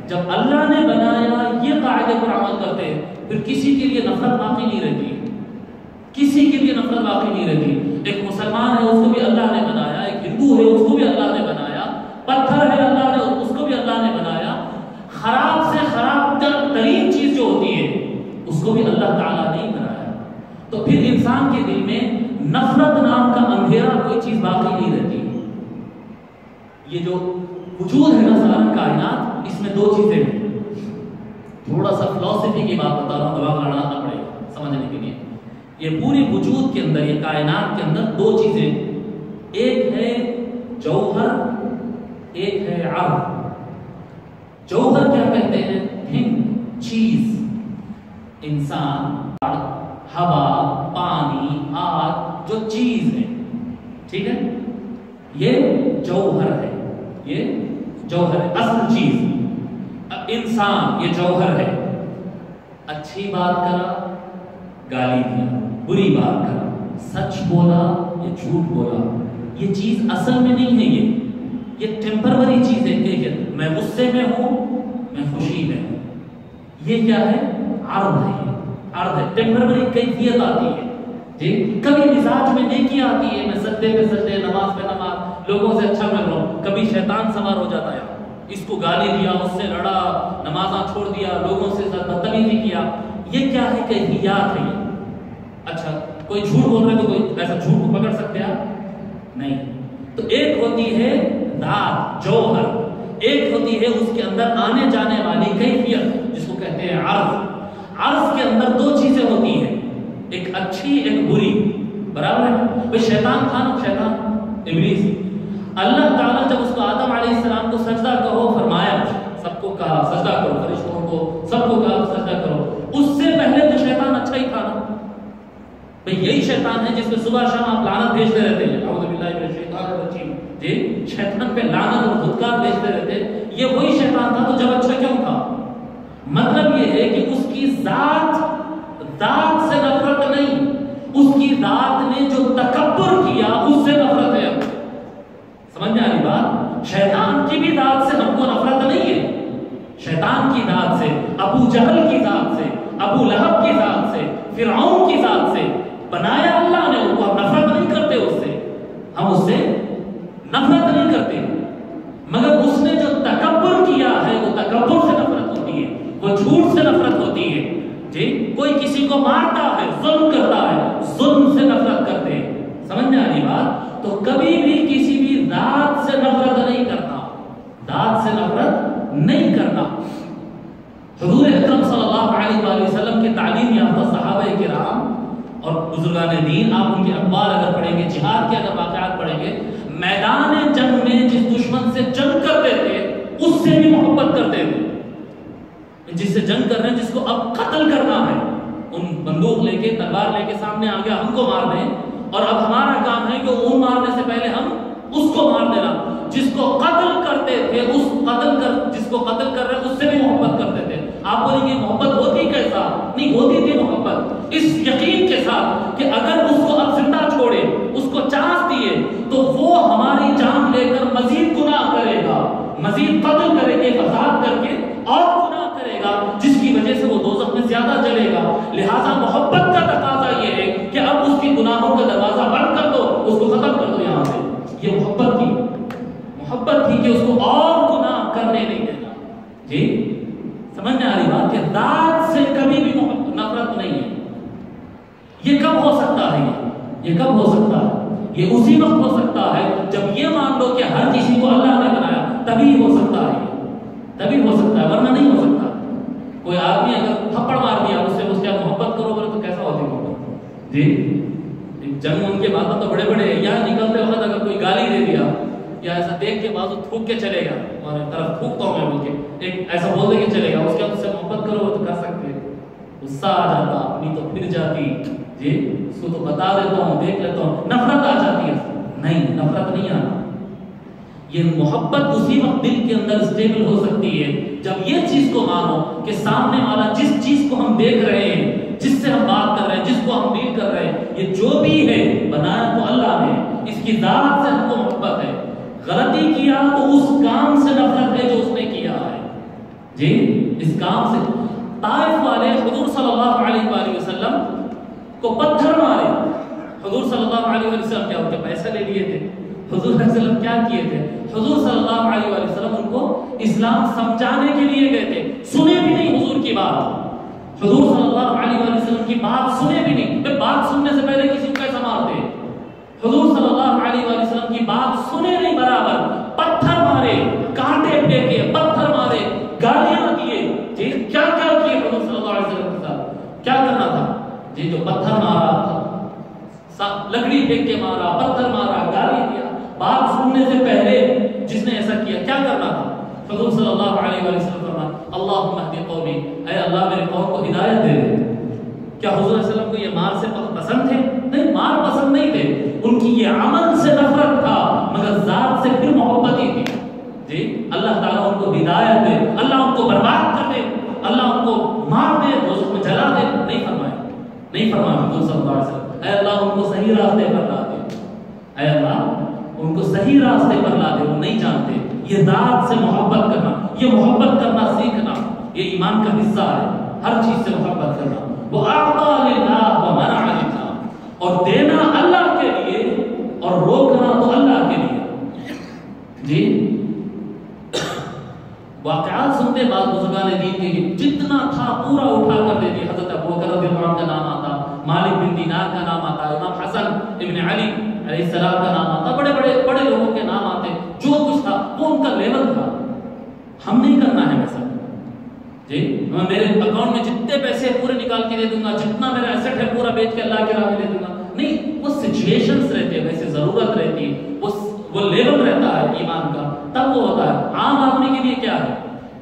جب اللہ نے بنایا یہ قاعدے پر عمل کرتے ہیں، پھر کسی کے لیے نفرت باقی نہیں رہتی، کسی کے لیے نفرت باقی نہیں رہتی۔ ایک مسلمان ہے اس کو بھی اللہ نے بنایا، ایک ہندو ہے اس کو بھی اللہ نے بنایا، پتھر ہے اللہ نے اس کو بھی اللہ نے بنایا، خراب سے خراب ترین چیز جو ہوتی ہے اس کو بھی اللہ تعالیٰ نے بنایا۔ تو پھر انسان کے دل میں نفرت نام کا اندھیرا کوئی چیز باقی نہیں رہتی۔ یہ جو وجود ہے نا سارا کائنات، اس میں دو چیزیں ہیں. تھوڑا سا فلسفی کی بات بتا رہا ہوں، دماغ لڑانا پڑے گا سمجھنے کے لیے. یہ پوری وجود کے اندر، یہ کائنات کے اندر دو چیزیں، ایک ہے جوہر، ایک ہے عرض. جوہر کیا کہتے ہیں؟ تھنگ، چیز، انسان، ہوا، پانی، آگ، جو چیز ہے، ٹھیک ہے، یہ جوہر ہے، یہ جوہر ہے، اصل چیز. انسان یہ جوہر ہے. اچھی بات کرا، گالی دیا، بری بات کرا، سچ بولا یا جھوٹ بولا، یہ چیز اصل میں نہیں ہے. یہ ٹیمپرری چیز ہے کہ میں غصے میں ہوں، میں خوشی میں ہوں. یہ کیا ہے؟ عرض ہے. عرض ہے، ٹیمپرری کیفیت آتی ہے. جی کبھی مزاج میں نیکی آتی ہے، میں سجدے پہ سجدے، نماز پہ نماز، لوگوں سے اچھا مل رہا ہوں. کبھی شیطان سوار ہو جاتا ہے، اس کو گالی دیا، اس سے لڑا، نمازاں چھوڑ دیا، لوگوں سے بدتمیزی کیا. یہ کیا ہے؟ کیفیات ہے. اچھا کوئی جھوٹ بول رہا ہے تو کوئی ایسا جھوٹ کو پکڑ سکتے آپ؟ نہیں. تو ایک ہوتی ہے ذات، جوہر، ایک ہوتی ہے اس کے اندر آنے جانے والی کیفیت، جس کو کہتے ہیں عرض. عرض کے اندر دو چیزیں ہوتی ہیں، ایک اچھی ایک بری. برابر ہے؟ بھئی شیطان تھا نا، شیطان ابلیس، اللہ تعالیٰ جب اس کو آدم علیہ السلام کو سجدہ کرو فرمایا، سب کو کہا سجدہ کرو، فرشتوں کو سب کو کہا سجدہ کرو. اس سے پہلے تو شیطان اچھا ہی تھا نا. بھئی یہی شیطان ہے جس پہ صبح شام آپ لعنت بھیجتے رہتے ہیں، اعوذ باللہ من الشیطان الرجیم. جی شیطان پہ لعنت اور دھتکار بھیجتے رہتے. یہ وہی شیطان تھا، تو جب اچھا کیوں تھا؟ مطلب یہ ہے کہ اس کی ذات سے نفرت نہیں، اس کی ذات نے جو تکبر کیا اس سے نفرت ہے. سمجھ میں آ رہی بات؟ شیطان کی بھی ذات سے ہم کو نفرت نہیں ہے. شیطان کی ذات سے، ابو جہل کی ذات سے، ابو لہب کی ذات سے، فرعون کی ذات سے بنایا اللہ نے ان کو. ہم نفرت نہیں کرتے اس سے، ہم اس سے نفرت نہیں کرتے، مگر اس نے جو تکبر کیا ہے وہ تکبر سے نفرت ہوتی ہے، وہ جھوٹ سے نفرت ہوتی ہے. جی کوئی کسی کو مارتا ہے، ظلم کرتا ہے، ظلم سے نفرت کرتے ہیں. سمجھ میں آ رہی بات؟ تو کبھی بھی کسی بھی ذات سے نفرت نہیں کرنا، ذات سے نفرت نہیں کرنا. حضور اکرم صلی اللہ علیہ وآلہ وسلم کی تعلیم یافتہ صحابہ کرام اور بزرگان دین، آپ ان کے اخبار اگر پڑھیں گے، جہاد کے اگر واقعات پڑھیں گے، میدان جنگ میں جس دشمن سے جنگ کرتے تھے اس سے بھی محبت کرتے تھے. جس سے جنگ کر رہے ہیں، جس کو اب قتل کرنا ہے، ان بندوق لے کے، تلوار لے کے سامنے آ گیا، ہم کو مار دیں، اور اب ہمارا کام ہے کہ وہ مارنے سے پہلے ہم اس کو مار دینا. جس کو قتل کرتے تھے، جس کو قتل کر رہے اس سے بھی محبت کرتے تھے. آپ بولیں گے محبت ہوتی کیسا؟ نہیں ہوتی تھی محبت اس یقین کے ساتھ کہ اگر اس کو اب زندہ چھوڑے، اس کو چانس دیے، تو وہ ہماری جان لے کر مزید گناہ کرے گا، مزید قتل کرے گا، فساد کر کے اور گناہ کرے گا، جس کی وجہ سے وہ دوزخ میں زیادہ جلے گا. لہذا محبت کا تقاضا یہ ہے کہ اب اس کی گناہوں کا دروازہ بند کر دو، اس کو ختم کر دو یہاں سے. یہ محبت تھی کہ اس کو اور گناہ کرنے نہیں دینا. جی سمجھ میں آ رہی بات؟ کہ ذات سے کبھی بھی نفرت نہیں ہے. یہ کب ہو سکتا ہے؟ یہ کب ہو سکتا ہے؟ یہ اسی وقت ہو سکتا ہے جب یہ مان لو کہ ہر کسی کو اللہ نے بنایا، تبھی ہو سکتا ہے، تبھی ہو سکتا ہے، ورنہ نہیں ہو سکتا. کوئی آدمی اگر تھپڑ مار دیا، اس سے اس سے محبت کرو بولے تو کیسا ہوتی محبت؟ جی جنگ ان کے بعد تو بڑے بڑے یہاں نکلتے وقت اگر کوئی گالی دے دیا یا ایسا دیکھ کے بازو تھوک کے چلے گا، ہمارے طرف تھوکتا ہوں میں بول کے، ایک ایسا بول دے کے چلے گا، اس کے بعد اس سے محبت کرو تو کر سکتے. غصہ آ جاتا، اپنی تو پھر جاتی. جی اس کو تو بتا دیتا ہوں، دیکھ لیتا ہوں، نفرت آ جاتی ہے. نہیں، نفرت نہیں آنا. یہ محبت اسی وقت دل کے اندر اسٹیبل ہو سکتی ہے جب یہ چیز کو مانو کہ سامنے والا جس چیز کو ہم دیکھ رہے ہیں، جس سے ہم بات کر رہے ہیں، جس کو ہم ڈیل کر رہے ہیں، یہ جو بھی ہے بنایا تو اللہ نے، اس کی ذات سے ہم کو محبت ہے. غلطی کیا تو اس کام سے نفرت ہے جو اس نے کیا ہے. جی اس کام سے طائف والے حضور صلی اللہ علیہ وآلہ وسلم کو پتھر مارے. حضور صلی اللہ علیہ وسلم کیا ان کے پیسے لے لیے تھے؟ حضور صلی اللہ علیہ وسلم کیا کیے تھے؟ حضور صلی اللہ علیہ وسلم ان کو اسلام سمجھانے کے لیے گئے تھے، سنے بھی نہیں حضور کی بات. حضور صلی اللہ علیہ وسلم کی بات سنے بھی نہیں. بات سننے سے پہلے کسی کو کیسا مارتے؟ حضور صلی اللہ علیہ وسلم کی بات سنے نہیں، برابر پتھر مارے. کہا جی جو پتھر مارا تھا، لکڑی پھینک کے مارا، پتھر مارا، گالی دیا، بات سننے سے پہلے جس نے ایسا کیا کیا کرنا تھا؟ حضور صلی اللہ علیہ وسلم فرمایا اللہم اہد قومی، اے اللہ میرے قوم کو ہدایت دے دے۔ کیا حضور صلی اللہ علیہ وسلم کو یہ مال سے پسند تھے؟ نہیں، مال پسند نہیں تھے، ان کی یہ عمل سے نفرت تھا، مگر ذات سے پھر محبت ہی تھی۔ جی اللہ تعالیٰ ان کو ہدایت دے، اللہ ان کو برباد کر دے، اللہ ان کو مار دے، دوزخ میں جلا دے، نہیں فرمایا، نہیں فرمایا حضور صلی اللہ علیہ وسلم۔ اے اللہ ان کو صحیح راستے پر لا دے، اے اللہ ان کو صحیح راستے پر لا دے، وہ نہیں جانتے۔ یہ ذات سے محبت کرنا، یہ محبت کرنا سیکھنا، یہ ایمان کا حصہ ہے، ہر چیز سے محبت کرنا۔ وہ اعطیٰ للہ و منع للہ، اور دینا اللہ کے لیے اور روکنا تو اللہ کے لیے۔ جی واقعات سنتے بعض بزرگان دین کے جتنا تھا پورا اٹھا کر دے دیا۔ حضرت ابوبکر رضی اللہ عنہ کا نام آتا، مالک بن دینار کا نام آتا، امام حسن ابن علی علیہ السلام کا نام آتا، بڑے لوگوں کے نام آتے، جو کچھ تھا وہ ان کا لیول تھا۔ ہم نہیں کرنا ہے ویسا۔ جی میں میرے اکاؤنٹ میں جتنے پیسے پورے نکال کے دے دوں گا، جتنا میرا ایسٹ ہے پورا بیچ کے اللہ کے راہ میں دے دوں گا، نہیں، وہ سچویشنز رہتے ہیں، ویسے ضرورت رہتی ہے، وہ لیول رہتا ہے ایمان کا، تب وہ ہوتا ہے۔ عام آدمی کے لیے کیا ہے؟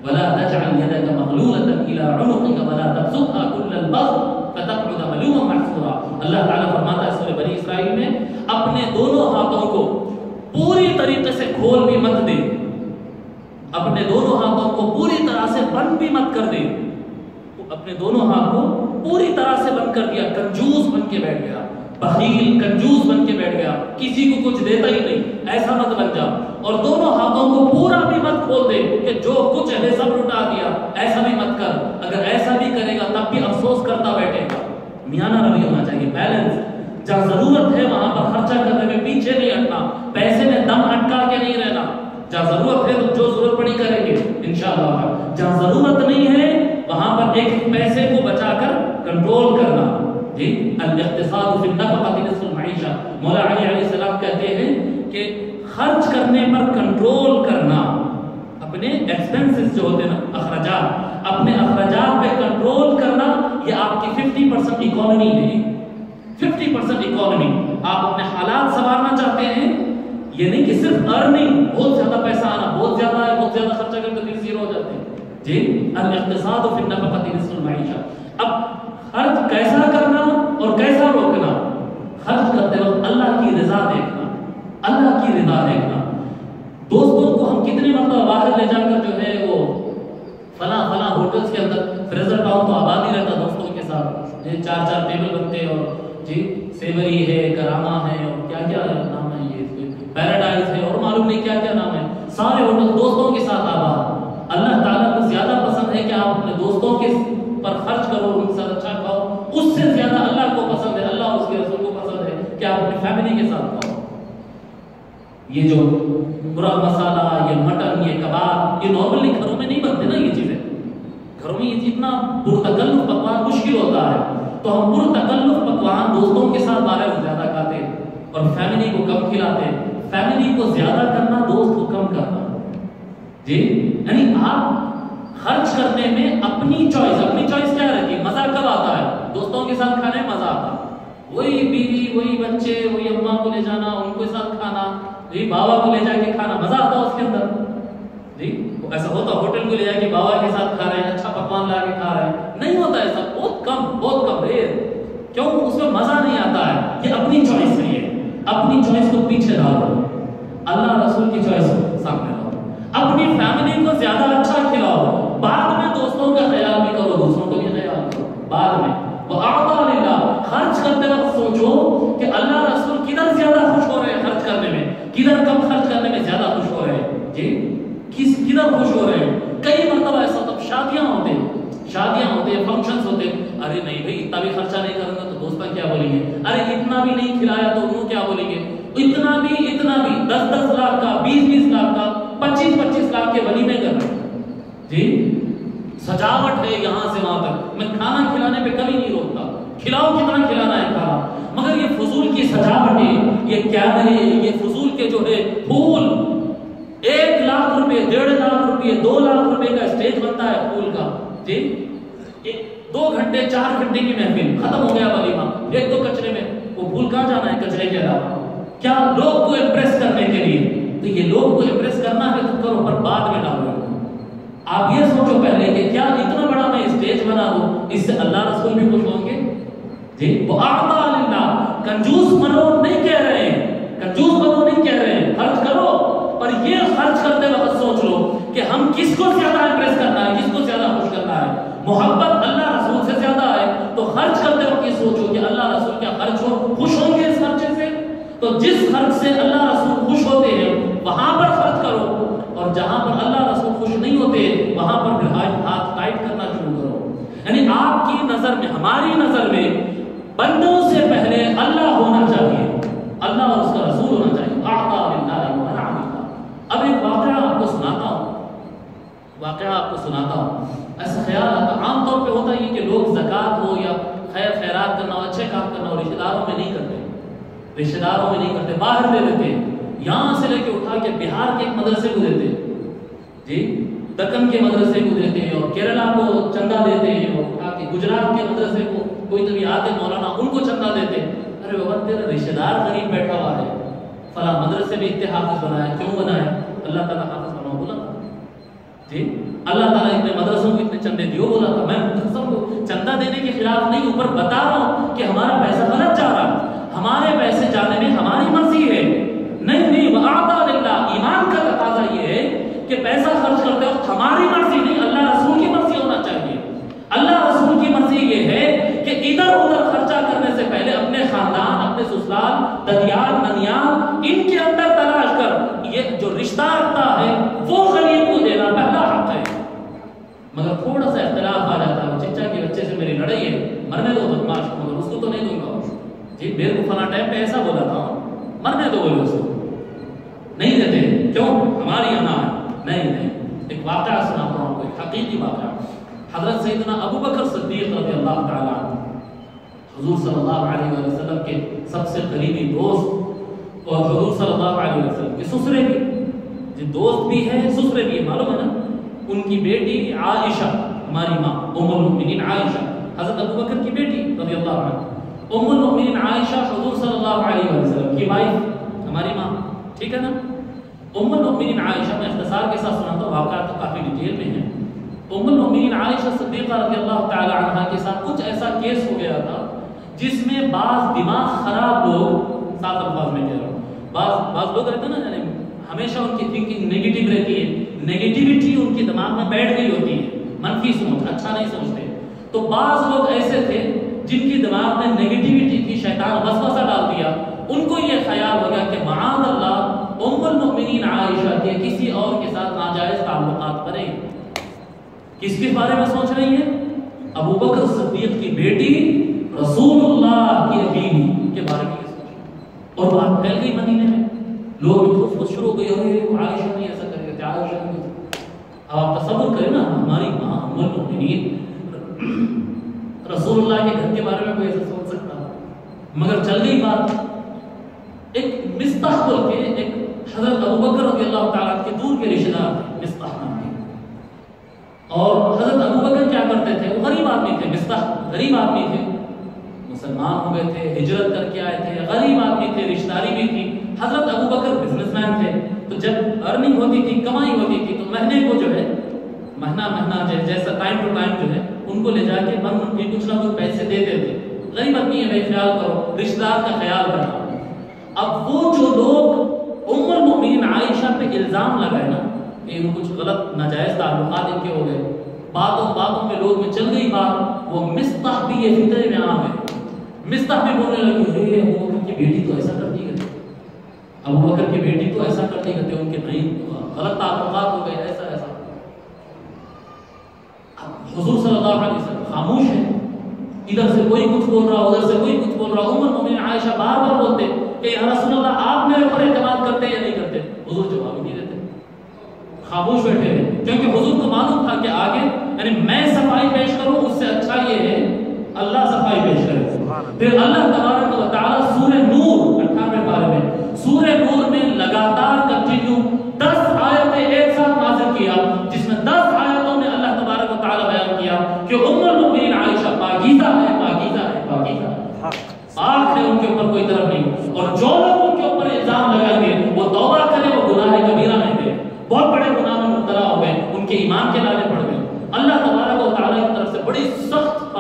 وَلَا تَجْعَلْ يَدَكَ مَغْلُولَةً إِلَىٰ عُنُقِكَ وَلَا تَبْسُطْهَا كُلَّ الْبَسْطِ فَتَقْعُدَ مَلُومًا مَحْسُورًا۔ اللہ تعالیٰ فرماتا ہے سورہ بنی اسرائیل میں، اپنے دونوں ہاتھوں کو پوری طریقے سے کھول بھی مت دے، اپنے دونوں ہاتھوں کو پوری طرح سے بند بھی مت کر دے۔ اپنے دونوں ہاتھ کو پوری طرح سے بند کر دیا، کنجوس بن کے بیٹھ گیا، بخیل کنجوس بن کے بیٹھ گیا، کسی کو کچھ دیتا ہی نہیں، ایسا مت بن جا۔ اور دونوں ہاتھوں کو پورا بھی مت کھول دے کہ جو کچھ ہے سب لٹا دیا، ایسا بھی مت کر۔ اگر ایسا بھی کرے گا تب بھی افسوس کرتا بیٹھے گا۔ میانہ روی ہونا چاہیے، بیلنس۔ جہاں ضرورت ہے وہاں پر خرچہ کرنے میں پیچھے نہیں ہٹنا، پیسے میں دم اٹکا کے نہیں رہنا۔ جہاں ضرورت ہے تو جو ضرورت پڑی کریں گے انشاءاللہ، جہاں ضرورت نہیں ہے وہاں پر ایک پیسے کو بچا کر کنٹرول کرنا۔ جی الاقتصاد فی النفقۃ نصف المعیشہ، مولا علی علیہ السلام کہتے ہیں کہ خرچ کرنے پر کنٹرول کرنا، اپنے ایکسپنسز جو ہوتے ہیں نا، اخراجات، اپنے اخراجات پہ کنٹرول کرنا، یہ آپ کی 50% اکانومی ہے۔ 50% اکانومی، آپ اپنے حالات سنوارنا چاہتے ہیں، یہ نہیں کہ صرف ارننگ، بہت زیادہ پیسہ آنا، بہت زیادہ ہے، بہت زیادہ خرچہ کرتے پھر زیرو ہو جاتے ہیں۔ جی الاقتصاد فی النفقۃ نصف المعیشہ۔ اب خرچ کیسا کرنا اور کیسا روکنا؟ خرچ کرتے وقت اللہ کی رضا دیکھنا، اللہ کی رضا دیکھنا۔ دوستوں کو ہم کتنی مرتبہ باہر لے جا کر جو ہے وہ فلاں ہوٹلز کے اندر، فریزر ٹاؤن تو آباد ہی رہتا دوستوں کے ساتھ، یہ 4 ٹیبل بنتے اور جی سیوری ہے، کراما ہے، اور کیا کیا نام ہے، یہ پیراڈائز ہے، اور معلوم نہیں کیا کیا نام ہے، سارے ہوٹل دوستوں کے ساتھ آباد۔ اللہ تعالیٰ کو زیادہ پسند ہے کہ آپ اپنے دوستوں کے پر خرچ کرو، ان کے ساتھ اچھا کھاؤ، اس سے زیادہ اللہ کو پسند ہے، اللہ اس کے رسول کو پسند ہے کہ آپ اپنی فیملی کے ساتھ کھاؤ۔ یہ جو برا مسالہ، یہ مٹن، یہ کباب، یہ نارملی گھروں میں نہیں بنتے نا، یہ چیزیں گھروں میں اتنا پرتکلف پکوان مشکل ہوتا ہے، تو ہم پرتکلف پکوان دوستوں کے ساتھ باہر زیادہ کھاتے ہیں اور فیملی کو کم کھلاتے ہیں۔ فیملی کو زیادہ کرنا، دوست کو کم کرنا۔ جی یعنی آپ خرچ کرنے میں اپنی چوائس کیا رہتی ہے؟ مزہ کب آتا ہے؟ دوستوں کے ساتھ کھانے میں مزہ آتا ہے، وہی بیوی، وہی بچے، وہی اماں کو لے جانا، ان کے ساتھ کھانا، جی بابا کو لے جا کے کھانا، مزہ آتا ہے اس کے اندر۔ جی ایسا ہوتا ہوٹل کو لے جا کے بابا کے ساتھ کھا رہے ہیں، اچھا پکوان لا کے کھا رہے ہیں، نہیں ہوتا ایسا، بہت کم ریئر۔ کیوں؟ اس میں مزہ نہیں آتا ہے۔ یہ اپنی چوائس نہیں ہے، اپنی چوائس کو پیچھے ڈالو، اللہ رسول کی چوائس کو سامنے لاؤ، اپنی فیملی کو زیادہ اچھا کھلاؤ، بعد میں دوستوں کا خیال بھی کرو، دوسروں کو بھی خیال کرو بعد میں۔ وَأَعْطَى لِلَّهِ، خرچ کرتے وقت سوچو کہ اللہ رسول کدھر زیادہ خوش ہو رہے ہیں خرچ کرنے میں، کدھر کم خرچ کرنے میں زیادہ خوش ہو رہے ہیں، جی کدھر خوش ہو رہے ہیں۔ کئی مرتبہ ایسا ہوتا ہے، شادیاں ہوتے ہیں، فنکشنز ہوتے ہیں، ارے نہیں بھائی اتنا بھی خرچہ نہیں کروں گا تو دوستاں کیا بولیں گے، ارے اتنا بھی نہیں کھلایا تو انہوں کیا بولیں گے، اتنا بھی 10 لاکھ کا، 20 لاکھ کا، 25 لاکھ کے ولیمے کر رہے ہیں، جی سجاوٹ ہے یہاں سے وہاں تک۔ میں کھانا کھلانے پہ کبھی نہیں روکتا، کھلاؤ کتنا کھلانا ہے کھانا، مگر یہ فضول کی سجاوٹ ہے، یہ کیمرے، یہ فضول کے جو ہے پھول، 1 لاکھ روپے، 1.5 لاکھ روپے، 2 لاکھ روپے کا اسٹیج بنتا ہے پھول کا، جی 2 گھنٹے 4 گھنٹے کی محفل ختم ہو گیا ولیمہ، ایک تو کچرے میں، وہ بھول کہاں جانا ہے کچرے کے علاوہ؟ کیا لوگ کو امپریس کرنے کے لیے؟ تو یہ لوگ کو امپریس کرنا ہے تو کرو، پر بعد میں ڈالو۔ آپ یہ سوچو پہلے کہ کیا اتنا بڑا میں اسٹیج بنا دوں، اس سے اللہ رسول بھی خوش ہوں گے؟ جی وَأَعْطَىٰ لِلَّهِ، کنجوس بنو نہیں کہہ رہے ہیں، کنجوس بنو نہیں کہہ رہے ہیں، خرچ کرو، پر یہ خرچ کرتے وقت سوچ لو کہ ہم کس کو زیادہ امپریس کرنا ہے، کس کو زیادہ خوش کرنا ہے۔ محبت اللہ رسول سے زیادہ ہے تو خرچ کرتے وقت یہ سوچو کہ اللہ رسول کیا خرچ ہو خوش ہوں گے اس خرچے سے؟ تو جس خرچ سے اللہ رسول خوش ہوتے ہیں وہاں پر خرچ کرو، اور جہاں پر اللہ رسول خوش نہیں ہوتے وہاں پر پھر ہاتھ ٹائٹ کرنا شروع کرو۔ یعنی آپ کی نظر میں، ہماری نظر میں بندوں سے پہلے اللہ ہونا چاہیے، اللہ اور اس کا رسول ہونا چاہیے۔ اعطیٰ للہ ومنع للہ۔ اب ایک واقعہ آپ کو سناتا ہوں، ایسا خیال آتا، عام طور پہ ہوتا یہ کہ لوگ زکوٰۃ ہو یا خیر خیرات کرنا ہو، اچھے کام کرنا ہو، رشتہ داروں میں نہیں کرتے، باہر دے دیتے ہیں، یہاں سے لے کے اٹھا کے بہار کے ایک مدرسے کو دیتے ہیں، جی دکن کے مدرسے کو دیتے ہیں، اور کیرلا کو چندہ دیتے ہیں، اور اٹھا کے گجرات کے مدرسے کو کوئی طبی آتے مولانا ان کو چندہ دیتے ہیں۔ ارے بابا تیرا رشتہ دار غریب بیٹھا ہوا ہے، فلاں مدرسے میں اتنے حافظ بنایا، کیوں بنایا؟ اللہ تعالیٰ حافظ بناؤ بولا تھا، جی اللہ تعالیٰ اتنے مدرسوں کو اتنے چندے دیو بولا تھا۔ میں مدرسوں کو چندہ دینے کے خلاف نہیں، اوپر بتا رہا ہوں کہ ہمارا پیسہ غلط جا رہا ہے، ہمارے پیسے جانے میں ہماری مرضی ہے، نہیں وَأَعْطَىٰ لِلَّهِ۔ ایمان کا تقاضا یہ ہے کہ پیسہ خرچ کرتے وقت ہماری مرضی نہیں، اللہ رسول کی مرضی ہونا چاہیے۔ اللہ رسول کی مرضی یہ ہے کہ ادھر ادھر خرچہ کرنے سے پہلے اپنے خاندان، اپنے سسرال، ددیال، ننیال، ان کے اندر تلاش کر یہ جو رشتہ رکھتا ہے وہ غریب کو دینا پہلا حق ہے۔ مگر تھوڑا سا اختلاف آ جاتا ہے، چچا کے بچے سے میری لڑائی ہے، مرنے دو بدماش کو، مگر اس کو تو نہیں دوں گا، جی میرے کو فلاں ٹائم پہ ایسا بولا تھا، مرنے دو بولے اس کو، نہیں دیتے، کیوں؟ ہماری انا ہے، نہیں۔ ایک واقعہ سناتا ہوں، کوئی حقیقی واقعہ۔ حضرت سیدنا ابو بکر صدیق رضی اللہ تعالیٰ عنہ، حضور صلی اللہ علیہ وسلم کے سب سے قریبی دوست، اور حضور صلی اللہ علیہ وسلم کے سسرے بھی، جو دوست بھی ہے سسرے بھی ہے، معلوم ہے نا؟ ان کی بیٹی عائشہ، ہماری ماں ام المؤمنین عائشہ، حضرت ابو بکر کی بیٹی رضی اللہ عنہ، ام المؤمنین عائشہ حضور صلی اللہ علیہ وسلم کی وائف، ہماری ماں، ٹھیک ہے نا؟ ام المؤمنین عائشہ، میں اختصار کے ساتھ سناتا ہوں، واقعات تو کافی ڈیٹیل میں ہیں۔ ام المؤمنین عائشہ صدیقہ رضی اللہ تعالی عنہا کے ساتھ کچھ ایسا کیس ہو گیا تھا جس میں بعض دماغ خراب لوگ، صاف الفاظ میں کہہ رہا ہوں، بعض لوگ رہتے ہیں نا، یعنی ہمیشہ ان کی تھنکنگ نیگیٹو رہتی ہے، نیگیٹیوٹی ان کے دماغ میں بیٹھ گئی ہوتی ہے، منفی سوچ، اچھا نہیں سوچتے۔ تو بعض لوگ ایسے تھے جن کی دماغ میں نیگیٹیوٹی تھی، شیطان وسوسہ ڈال دیا، ان کو یہ خیال ہو گیا کہ معاذ اللہ ام المؤمنین عائشہ کے کسی اور کے ساتھ ناجائز تعلقات کریں۔ کس کے بارے میں سوچ رہی ہے؟ ابو بکر صدیق کی بیٹی رسول اللہ کی بیوی کے بارے میں سوچ، اور بات پھیل گئی مدینے میں، لوگ خود شروع ہو گئے، عائشہ نہیں ایسا کر کے، عائشہ نہیں۔ اب آپ تصور کریں نا، ہماری ماں ام المؤمنین رسول اللہ کے گھر کے بارے میں کوئی ایسا سوچ سکتا، مگر چل گئی بات۔ ایک مصطح بول کے ایک حضرت ابو بکر رضی اللہ تعالیٰ کے دور کے رشتہ دار تھے، مصطح نام کے، اور حضرت ابو بکر کیا کرتے تھے؟ وہ غریب آدمی تھے، مصطح غریب آدمی تھے، مسلمان ہو گئے تھے، ہجرت کر کے آئے تھے، غریب آدمی تھے، رشتہ داری بھی تھی۔ حضرت ابو بکر بزنس مین تھے، تو جب ارننگ ہوتی تھی، کمائی ہوتی تھی، تو مہینے کو جو ہے مہینہ جیسا ٹائم ٹو ٹائم جو ہے ان کو لے جا کے بند کے کچھ نہ کچھ پیسے دے دیتے۔ غریب آدمی ہے بھائی، خیال کرو، رشتہ دار کا خیال رکھو۔ اب وہ جو لوگ ام المؤمنین عائشہ پہ الزام لگائے نا کہ ان کچھ غلط ناجائز تعلقات ان کے ہو گئے، باتوں میں لوگ میں چل گئی بات، وہ مصطح بھی یہ فطرے میں عام ہے، مصطح بھی بولنے لگی، ابو بکر کی بیٹی تو ایسا کرتی ہے، ابو بکر کی بیٹی تو ایسا کرتی ہے، ان کے نہیں غلط تعلقات ہو گئے، ایسا۔ حضور صلی اللہ علیہ وسلم خاموش ہے، ادھر سے کوئی کچھ بول رہا، ادھر سے کوئی کچھ بول رہا۔ ام المؤمنین عائشہ بار بار بولتے کہ یا رسول اللہ آپ میرے اوپر اعتماد کرتے یا نہیں کرتے؟ حضور جواب نہیں دیتے، خاموش بیٹھے ہیں، کیونکہ حضور کو معلوم تھا کہ آگے یعنی میں صفائی پیش کروں اس سے اچھا یہ ہے اللہ صفائی پیش کرے۔ پھر اللہ تبارک و تعالیٰ سورہ نور 98 پارے میں، سورہ نور میں لگاتار کنٹینیو 10 آیتیں ایک ساتھ نازل کیا، جس میں 10 آیتوں میں اللہ تبارک و تعالیٰ بیان کیا کہ ام المؤمنین عائشہ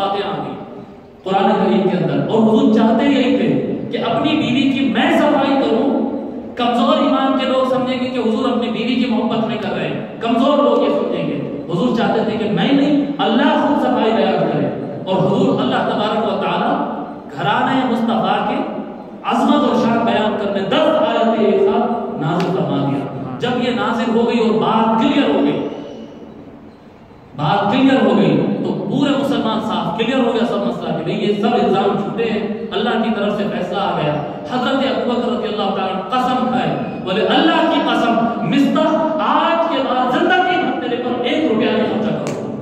باتیں آ گئی قرآن کریم کے اندر، اور حضور چاہتے یہی تھے کہ اپنی بیوی کی میں صفائی کروں. کمزور ایمان کے لوگ سمجھیں گے کہ حضور اپنی بیوی کی محبت نہیں کر رہے ہیں، کمزور لوگ یہ سمجھیں گے. حضور چاہتے تھے کہ میں نہیں، اللہ خود صفائی بیان کرے. اور حضور اللہ تبارک و تعالی گھرانے مصطفیٰ کے عظمت اور شان بیان کرنے 10 آیتیں ایک ساتھ نازل فرما دیا. جب یہ نازل ہو گئی اور بات کلیئر ہو گئی، بات کلیئر ہو گئی تو پورے مسلمان صاحب کلیئر ہو گیا سب مسئلہ کہ بھئی یہ سب الزام جھوٹے ہیں، اللہ کی طرف سے فیصلہ آ گیا. حضرت ابوبکر رضی اللہ تعالیٰ قسم کھائے، بولے اللہ کی قسم مصطفیٰ آج کے بعد زندگی بھر تیرے پر 1 روپیہ نہیں خرچہ کروں.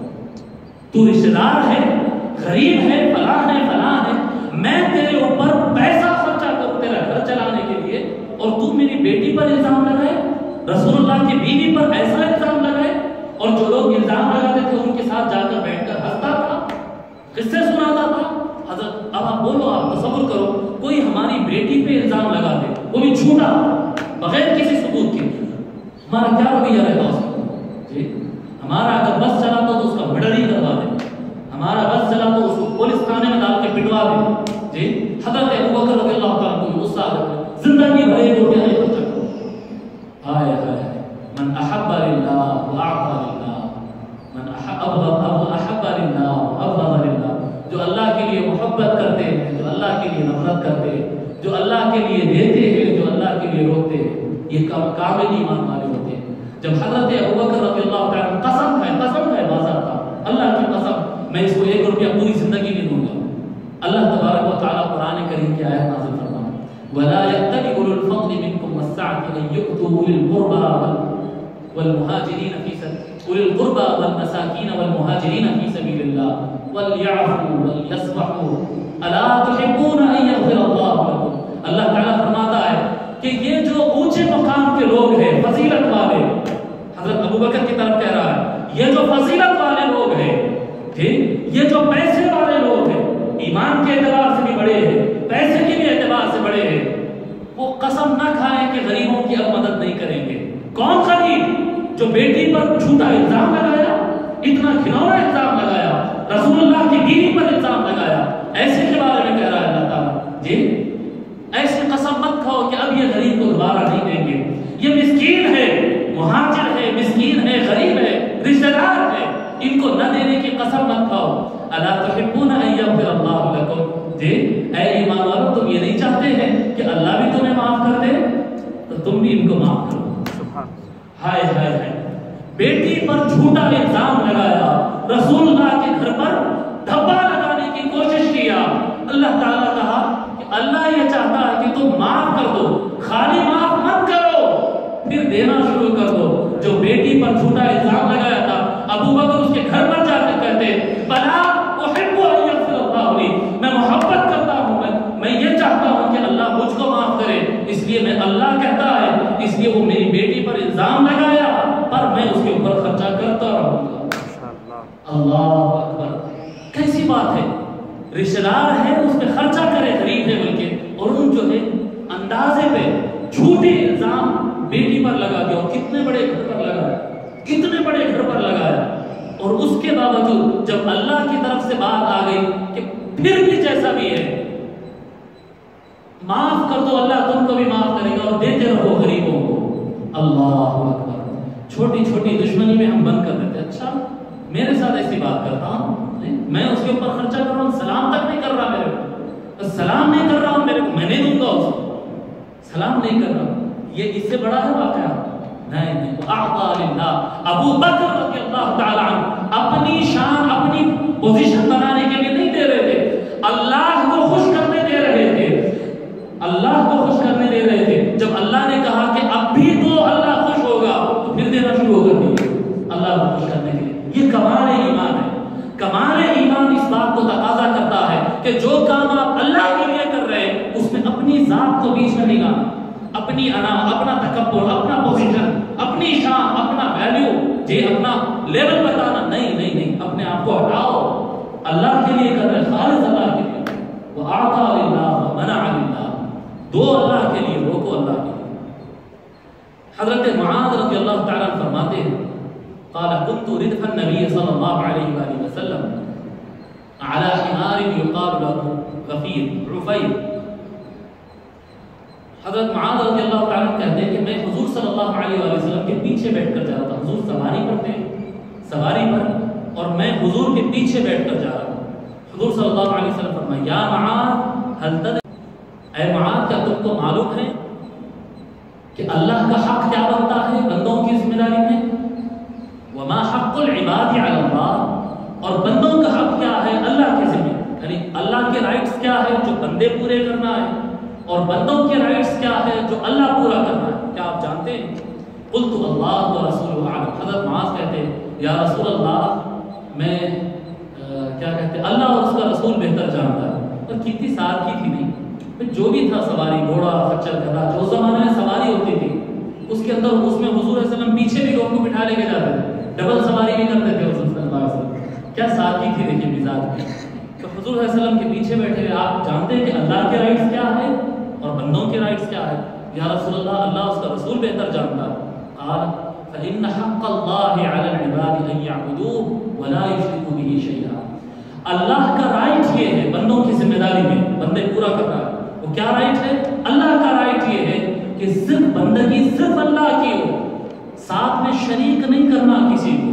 تو رشتہ دار ہے، غریب ہے، فلاں ہے، میں تیرے اوپر پیسہ خرچہ کروں تیرا گھر چلانے کے لیے، اور تو میری بیٹی پر الزام لگائے، رسول اللہ کی بیوی پر ایسا الزام لگائے. اور جو لوگ الزام لگاتے تھے ان کے ساتھ جا کر بیٹھ کر ہنستا تھا، قصے سناتا تھا. حضرت اب آپ بولو، آپ تصور کرو کوئی ہماری بیٹی پہ الزام لگا دے، وہ بھی جھوٹا بغیر کسی ثبوت کے، ہمارا کیا رویہ رہتا اس کا؟ جی ہمارا اگر بس چلا تو اس کا مرڈر ہی کروا دے، ہمارا بس چلا تو اس کو پولیس تھانے میں ڈال کے پٹوا دے. جی حضرت ابوبکر رضی اللہ تعالیٰ کو غصہ آ گیا، زندگی بھر 1 روپیہ نہیں خرچہ کرو. ہائے ہائے من احب للہ واعطى للہ، من احب للہ وابغض للہ. جو اللہ کے لیے محبت کرتے ہیں، جو اللہ کے لیے نفرت کرتے ہیں، جو اللہ کے لیے دیتے ہیں، جو اللہ کے لیے روکتے ہیں، یہ کامل ایمان والے ہوتے ہیں. جب حضرت ابوبکر رضی اللہ تعالیٰ قسم کھائے بازار تھا، اللہ کی قسم میں اس کو 1 روپیہ پوری زندگی نہیں دوں گا. اللہ تبارک و تعالیٰ قرآن کریم کی آیت نازل فرمائے، وَلَا يَتَّبِعُ أُولُو الْفَضْلِ مِنْكُمْ وَالسَّعَةِ أَن يُؤْتُوا أُولِي الْقُرْبَى والمهاجرين في أولي القربى والمساكين والمهاجرين في سبيل الله وليعفوا وليصفحوا ألا تحبون أن يغفر الله لكم. اللہ تعالیٰ فرماتا ہے کہ یہ جو اونچے مقام کے لوگ ہیں، فضیلت والے، حضرت ابوبکر کی طرف کہہ رہا ہے، یہ جو فضیلت والے لوگ ہیں، ٹھیک، یہ جو پیسے والے لوگ ہیں، ایمان کے اعتبار سے بھی بڑے ہیں، پیسے کے بھی اعتبار سے بڑے ہیں، وہ قسم نہ کھائیں کہ غریبوں کی اب مدد نہیں کریں گے. کون غریب؟ جو بیٹی پر جھوٹا الزام لگایا، اتنا گھناؤنا الزام لگایا، رسول اللہ کی بیوی پر الزام لگایا، ایسے کے بارے میں کہہ رہا ہے اللہ تعالیٰ. جی ایسے قسم مت کھاؤ کہ اب یہ غریب کو دوبارہ نہیں دیں گے. یہ مسکین ہے، مہاجر ہے، مسکین ہے، غریب ہے، رشتہ دار ہے، ان کو نہ دینے کی قسم مت کھاؤ. الا تحبون ان یغفر اللہ لکم. جی اے ایمان والو، تم یہ نہیں چاہتے ہیں کہ اللہ بھی تمہیں معاف کر دے؟ تو تم بھی ان کو معاف کرو. ہائے ہائے ہائے، بیٹی پر جھوٹا الزام لگایا، رسول اللہ کے گھر پر دھبا لگانے کی کوشش کیا. اللہ تعالیٰ کہا کہ اللہ یہ چاہتا ہے کہ تم معاف کر دو، خالی معاف مت کرو، پھر دینا شروع کر دو. جو بیٹی پر جھوٹا الزام لگایا تھا، ابوبکر اس کے گھر پر جا کر کہتے بلا احب ان یغفر اللہ لی، میں محبت کرتا ہوں، میں یہ چاہتا ہوں کہ اللہ مجھ کو معاف کرے، اس لیے میں اللہ کہتا ہے، اس لیے وہ میری بیٹی پر الزام لگایا پر میں اس کے اوپر خرچہ کرتا رہوں گا. اللہ اکبر، کیسی بات ہے؟ رشتہ دار ہے، اس پہ خرچہ کرے، غریب ہے بلکہ، اور ان جو ہے اندازے پہ جھوٹے الزام بیٹی پر لگا دیا، اور کتنے بڑے گھر پر لگایا، کتنے بڑے گھر پر لگایا. اور اس کے باوجود جب اللہ کی طرف سے بات آ گئی کہ پھر بھی جیسا بھی ہے معاف کر دو، اللہ تم کو بھی معاف کرے گا، اور دیتے رہو غریبوں کو. اللہ اکبر، چھوٹی چھوٹی دشمنی میں ہم بند کر دیتے. اچھا میرے ساتھ ایسی بات کرتا ہوں، میں اس کے اوپر خرچہ کر رہا ہوں، سلام تک نہیں کر رہا، میرے کو سلام نہیں کر رہا ہوں، میرے کو میں نہیں دوں گا، اس کو سلام نہیں کر رہا. یہ اس سے بڑا ہے واقعہ؟ نہیں. اعطى للہ. ابو بکر رضی اللہ تعالی عنہ اپنی شان، اپنی پوزیشن بنانے کے لیے نہیں دے رہے تھے، اللہ کو خوش کرنے دے رہے تھے، اللہ کو خوش کرنے دے رہے تھے. جب اللہ نے کہا کہ اب بھی تو اللہ خوش ہوگا، تو پھر دینا شروع کر دیا اللہ کو خوش کرنے کے لیے. یہ کمال ایمان ہے. کمال ایمان اس بات کو تقاضا کرتا ہے کہ جو کام آپ اللہ کے لیے کر رہے ہیں اس میں اپنی ذات کو بیچ میں نہیں لانا، اپنی انا، اپنا تکبر، اپنا پوزیشن، اپنی شان، اپنا ویلیو، جی اپنا لیول بتانا نہیں نہیں نہیں. اپنے آپ کو ہٹاؤ، اللہ کے لیے کر رہے، خالص اللہ کے لیے. وَأَعْطَى لِلَّهِ وَمَنَعَ لِلَّهِ، دو اللہ کے لیے، روکو اللہ کے لیے. حضرت معاذ رضی اللہ تعالیٰ فرماتے ہیں قال كنت ردف النبي صلى الله عليه وآله وسلم على حمار يقال له غفیر عفیر. حضرت معاذ رضی اللہ تعالیٰ کہتے ہیں کہ میں حضور صلی اللہ علیہ وآلہ وسلم کے پیچھے بیٹھ کر جا رہا تھا. حضور سواری پر تھے, سواری پر, اور میں حضور کے پیچھے بیٹھ کر جا رہا ہوں. حضور صلی اللہ علیہ وسلم فرمایا یا معاذ هل تدری, اے معاذ کیا تم کو معلوم ہے کہ اللہ کا حق کیا بنتا ہے بندوں کی ذمہ داری میں؟ وما حق العباد علی اللہ, اور بندوں کا حق کیا ہے اللہ کے ذمہ, یعنی اللہ کے رائٹس کیا ہے جو بندے پورے کرنا ہے, اور بندوں کے رائٹس کیا ہے جو اللہ پورا کرنا ہے. کیا آپ جانتے ہیں؟ قلت اللہ ورسولہ اعلم. حضرت معاذ کہتے ہیں یا رسول اللہ میں کیا کہتے ہیں اللہ اور اس کا رسول بہتر جانتا ہے. اور کتنی سادگی تھی نہیں, جو بھی تھا سواری, گھوڑا, خچر, گدھا, جو زمانے میں سواری ہوتی تھی اس کے اندر اس میں حضور صلی اللہ علیہ وسلم پیچھے بھی لوگوں کو بٹھا لے کے جاتے تھے, ڈبل سواری بھی کرتے تھے حضور صلی اللہ علیہ وسلم. کیا سادگی تھی دیکھیے مزاج میں. تو حضور صلی اللہ علیہ وسلم کے پیچھے بیٹھے ہوئے آپ جانتے ہیں کہ اللہ کے رائٹس کیا ہے اور بندوں کے رائٹس کیا ہے؟ یا رسول اللہ اللہ اس کا رسول بہتر جانتا ہے. قال فإن حق الله على العباد أن يعبدوه ولا يشركوا به شيئا. اللہ کا رائٹ یہ ہے بندوں کی ذمہ داری میں بندے پورا کر رہا ہے. وہ کیا رائٹ ہے؟ اللہ کا رائٹ یہ ہے کہ صرف بندگی صرف اللہ کی ہو, ساتھ میں شریک نہیں کرنا کسی کو.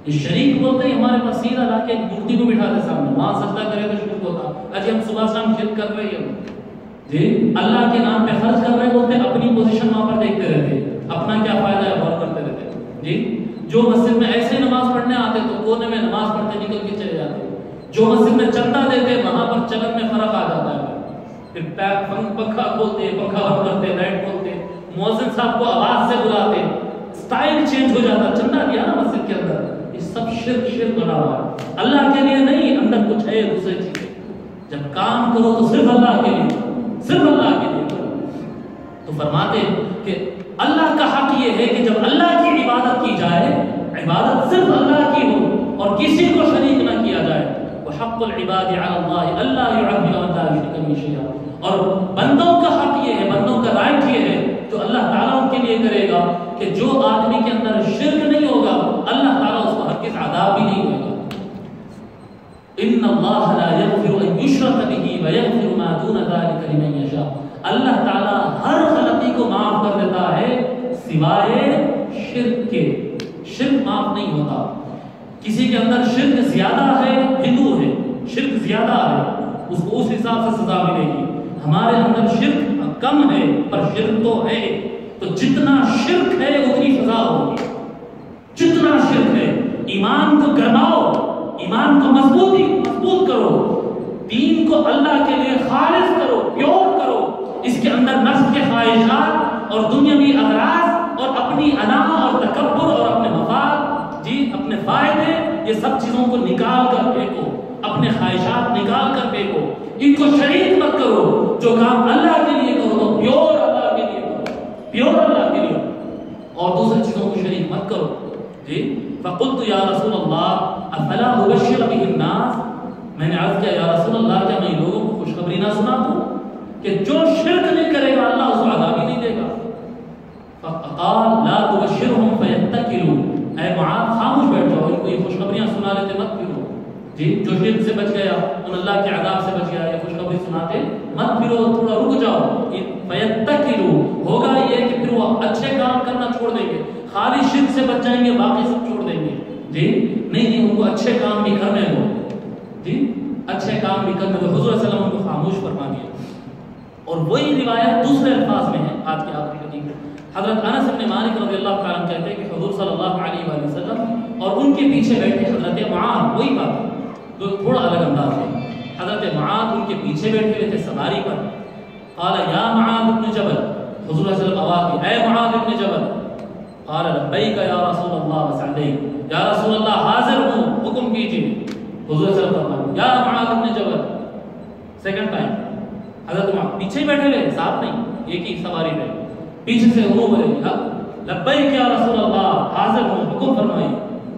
یہ شریک بولتے ہیں ہمارے پاس سیدھا لا کے مورتی کو بٹھاتے سامنے, وہاں سجدہ کرے تو شرک ہوتا. اجی ہم صبح شام شرک کر رہے ہیں جی, اللہ کے نام پہ خرچ کر رہے بولتے ہیں, اپنی پوزیشن وہاں پر دیکھتے رہتے, اپنا کیا فائدہ ہے غور کرتے رہتے جی. جو مسجد میں ایسے نماز پڑھنے آتے تو کونے میں نماز پڑھتے نکل کے چلے جاتے, جو مسجد میں چندہ دیتے وہاں پر چلن میں فرق آ جاتا ہے. پھر پنکھا کھولتے, پنکھا بند کرتے, لائٹ کھولتے, مؤذن صاحب کو آواز سے بلاتے, سٹائل چینج ہو جاتا. چندہ دیا نا مسجد کے اندر, یہ سب شرک شرک بنا ہوا ہے, اللہ کے لیے نہیں, اندر کچھ ہے دوسری چیز. جب کام کرو تو صرف اللہ کے لیے, صرف اللہ کے لیے کرو. تو فرماتے کہ اللہ کا حق یہ ہے کہ جب اللہ کی عبادت کی جائے, عبادت صرف اللہ کی ہو اور کسی کو شریک نہ کیا جائے. وحق العباد علی اللہ الا يعبد ولا يشرك به شيئا. اور بندوں کا حق یہ ہے, بندوں کا رائٹ یہ ہے جو اللہ تعالیٰ ان کے لیے کرے گا کہ جو آدمی کے اندر شرک نہیں ہوگا اللہ تعالیٰ اس کو ہرگز عذاب بھی نہیں دے گا. ان اللہ لا یغفر ان یشرک به ویغفر ما دون ذلک لمن یشاء. اللہ تعالیٰ ہر غلطی کو معاف کر دیتا ہے سوائے شرک کے. شرک معاف نہیں ہوتا. کسی کے اندر شرک زیادہ ہے, ہندو ہے, شرک زیادہ ہے, اس کو اس حساب سے سزا ملے گی. ہمارے اندر شرک کم ہے پر شرک تو ہے, تو جتنا شرک ہے اتنی سزا ہوگی. جتنا شرک ہے ایمان کو گرماؤ, ایمان کو مضبوط کرو, دین کو اللہ کے لیے خالص کرو, پیور کرو. اس کے اندر نفس کے خواہشات اور دنیاوی اغراض اور اپنی انا اور تکبر اور اپنے مفاد جی, اپنے فائدے, یہ سب چیزوں کو نکال کر پھینکو, اپنے خواہشات نکال کر پھینکو, ان کو شریک مت کرو. جو کام اللہ کے لیے کرو تو پیور اللہ کے لیے کرو, پیور اللہ کے لیے, اور دوسری چیزوں کو شریک مت کرو جی. فقلت یا رسول اللہ افلا ابشر به الناس. میں نے عرض کیا یا رسول اللہ کیا میں لوگوں کو خوشخبری نہ سنا دوں کہ جو شرک نہیں کرے گا اللہ اس کو عذاب ہی نہیں دے گا. فقال لا تبشرهم فيتكلوا. اے معاذ خاموش بیٹھ جاؤ, ان کو یہ خوشخبریاں سنا لیتے مت پھرو جی. جو شرک سے بچ گیا ان اللہ کے عذاب سے بچ گیا, یہ خوشخبری سناتے مت پھرو, تھوڑا رک جاؤ. فیتکلوا ہوگا یہ کہ پھر وہ اچھے کام کرنا چھوڑ دیں گے, خالی شرک سے بچ جائیں گے, باقی سب چھوڑ دیں گے جی. نہیں ان کو اچھے کام بھی کرنے دو جی, اچھے کام بھی کرنے دو. حضور صلی اللہ علیہ وسلم ان کو خاموش فرما دیا. اور وہی روایت دوسرے الفاظ میں ہے آج کے آخری حدیث. حضرت انس بن مالک رضی اللہ تعالیٰ عنہ کہتے ہیں کہ حضور صلی اللہ علیہ وآلہ وسلم اور ان کے پیچھے بیٹھے حضرت معاذ, وہی بات تو تھوڑا الگ انداز ہے. حضرت معاذ ان کے پیچھے بیٹھے ہوئے تھے سواری پر. قال یا معاذ بن جبل. حضور صلی اللہ علیہ وسلم آواز دی, اے معاذ بن جبل. قال لبیک یا رسول اللہ وسعدیک. یا رسول اللہ حاضر ہوں, حکم کیجیے. حضور صلی اللہ علیہ وسلم یا معاذ بن جبل. سیکنڈ ٹائم حضرت معاذ پیچھے ہی بیٹھے ہوئے, ساتھ نہیں, ایک ہی سواری پہ, پیچھے سے انہوں بولے لبیک یا رسول اللہ, حاضر ہوں, حکم فرمائیے.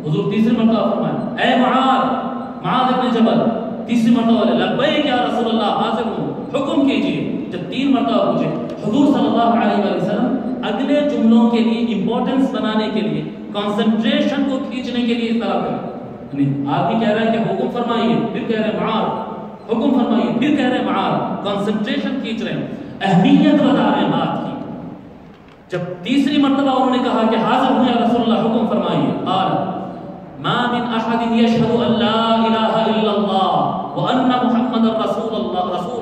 حضور تیسری مرتبہ فرمائے اے معاذ ابن جبل. تیسری مرتبہ بولے لبیک یا رسول اللہ, حاضر ہوں, حکم کیجیے. جب تین مرتبہ پوچھے حضور صلی اللہ علیہ وسلم اگلے جملوں کے لیے امپورٹنس بنانے کے لیے, کنسنٹریشن کو کھینچنے کے لیے اس طرح کرے آدمی کہہ رہا ہے کہ حکم فرمائیے، پھر کہہ رہے ہیں معاذ، حکم فرمائیے، پھر کہہ رہے ہیں معاذ، کنسنٹریشن کھینچ رہے ہیں، اہمیت بتا رہے ہیں بات کی۔ جب تیسری مرتبہ انہوں نے کہا کہ حاضر ہوں یا رسول اللہ، حکم فرمائیے، قال ما من احد يشهد ان لا اله الا الله وان محمد رسول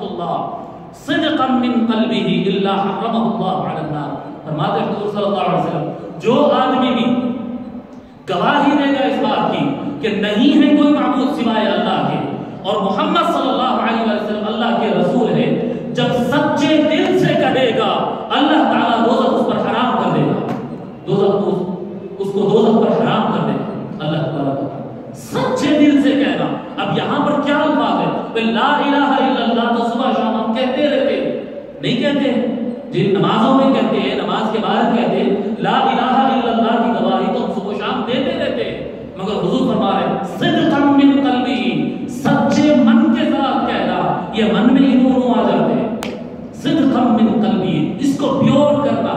الله صدقا من قلبه الا حرمه الله على النار۔ فرماتے ہیں حضور صلی اللہ علیہ وسلم، جو آدمی بھی گواہی دے گا اس بات کی کہ نہیں ہے کوئی معبود سوائے اللہ کے اور محمد صلی اللہ علیہ وسلم اللہ کے رسول ہے، جب سچے دل سے کہے گا اللہ تعالیٰ دوزخ اس پر حرام کر دے گا، دوزخ اس کو دوزخ پر حرام کر دے گا اللہ تعالیٰ کا۔ سچے دل سے کہنا۔ اب یہاں پر کیا الفاظ ہے؟ لا الہ الا اللہ تو صبح شام ہم کہتے رہتے نہیں کہتے، جن نمازوں میں کہتے ہیں، نماز کے بعد کہتے ہیں لا الہ الا اللہ کی گواہی تو ہم صبح شام دیتے رہتے ہیں، مگر حضور فرما رہے صدقا من قلبی، سچے من کے ساتھ کہنا، یہ من میں ہی دونوں آ جاتے ہیں، صدقا من قلبی، اس کو پیور کرنا،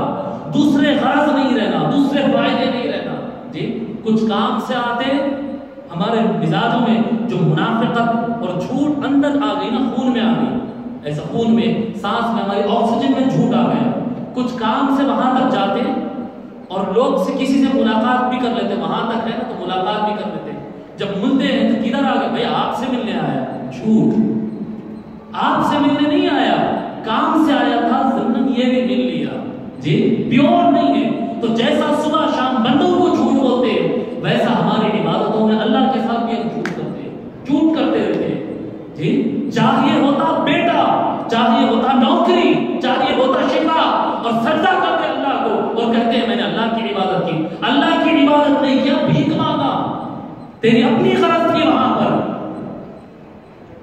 دوسرے غرض نہیں رہنا، دوسرے فائدے نہیں رہنا۔ جی کچھ کام سے آتے ہمارے مزاجوں میں جو منافقت اور جھوٹ اندر آ گئی نا، خون میں آ گئی، ایسا خون میں، سانس میں، ہماری آکسیجن میں جھوٹ آ گیا، کچھ کام سے وہاں تک جاتے اور لوگ سے کسی سے ملاقات بھی کر لیتے، وہاں تک ہے نا تو ملاقات بھی کر لیتے، جب ملتے ہیں تو کدھر آ گئے؟ بھائی آپ سے ملنے آیا، جھوٹ، آپ سے ملنے نہیں آیا، کام سے آیا تھا، ضمن یہ بھی مل لیا، جی پیور نہیں ہے۔ تو جیسا صبح شام بندوں کو جھوٹ بولتے ویسا ہماری عبادتوں میں اللہ کے ساتھ بھی ہم جھوٹ کرتے، جھوٹ کرتے رہتے، جی چاہیے ہوتا بیٹا، چاہیے ہوتا نوکری، چاہیے ہوتا شفا، اور سجدہ کرتے اللہ کو اور کہتے ہیں میں نے اللہ کی عبادت کی، اللہ کی عبادت نہیں کیا، بھیک مانگا، تیری اپنی غرض تھی وہاں پر،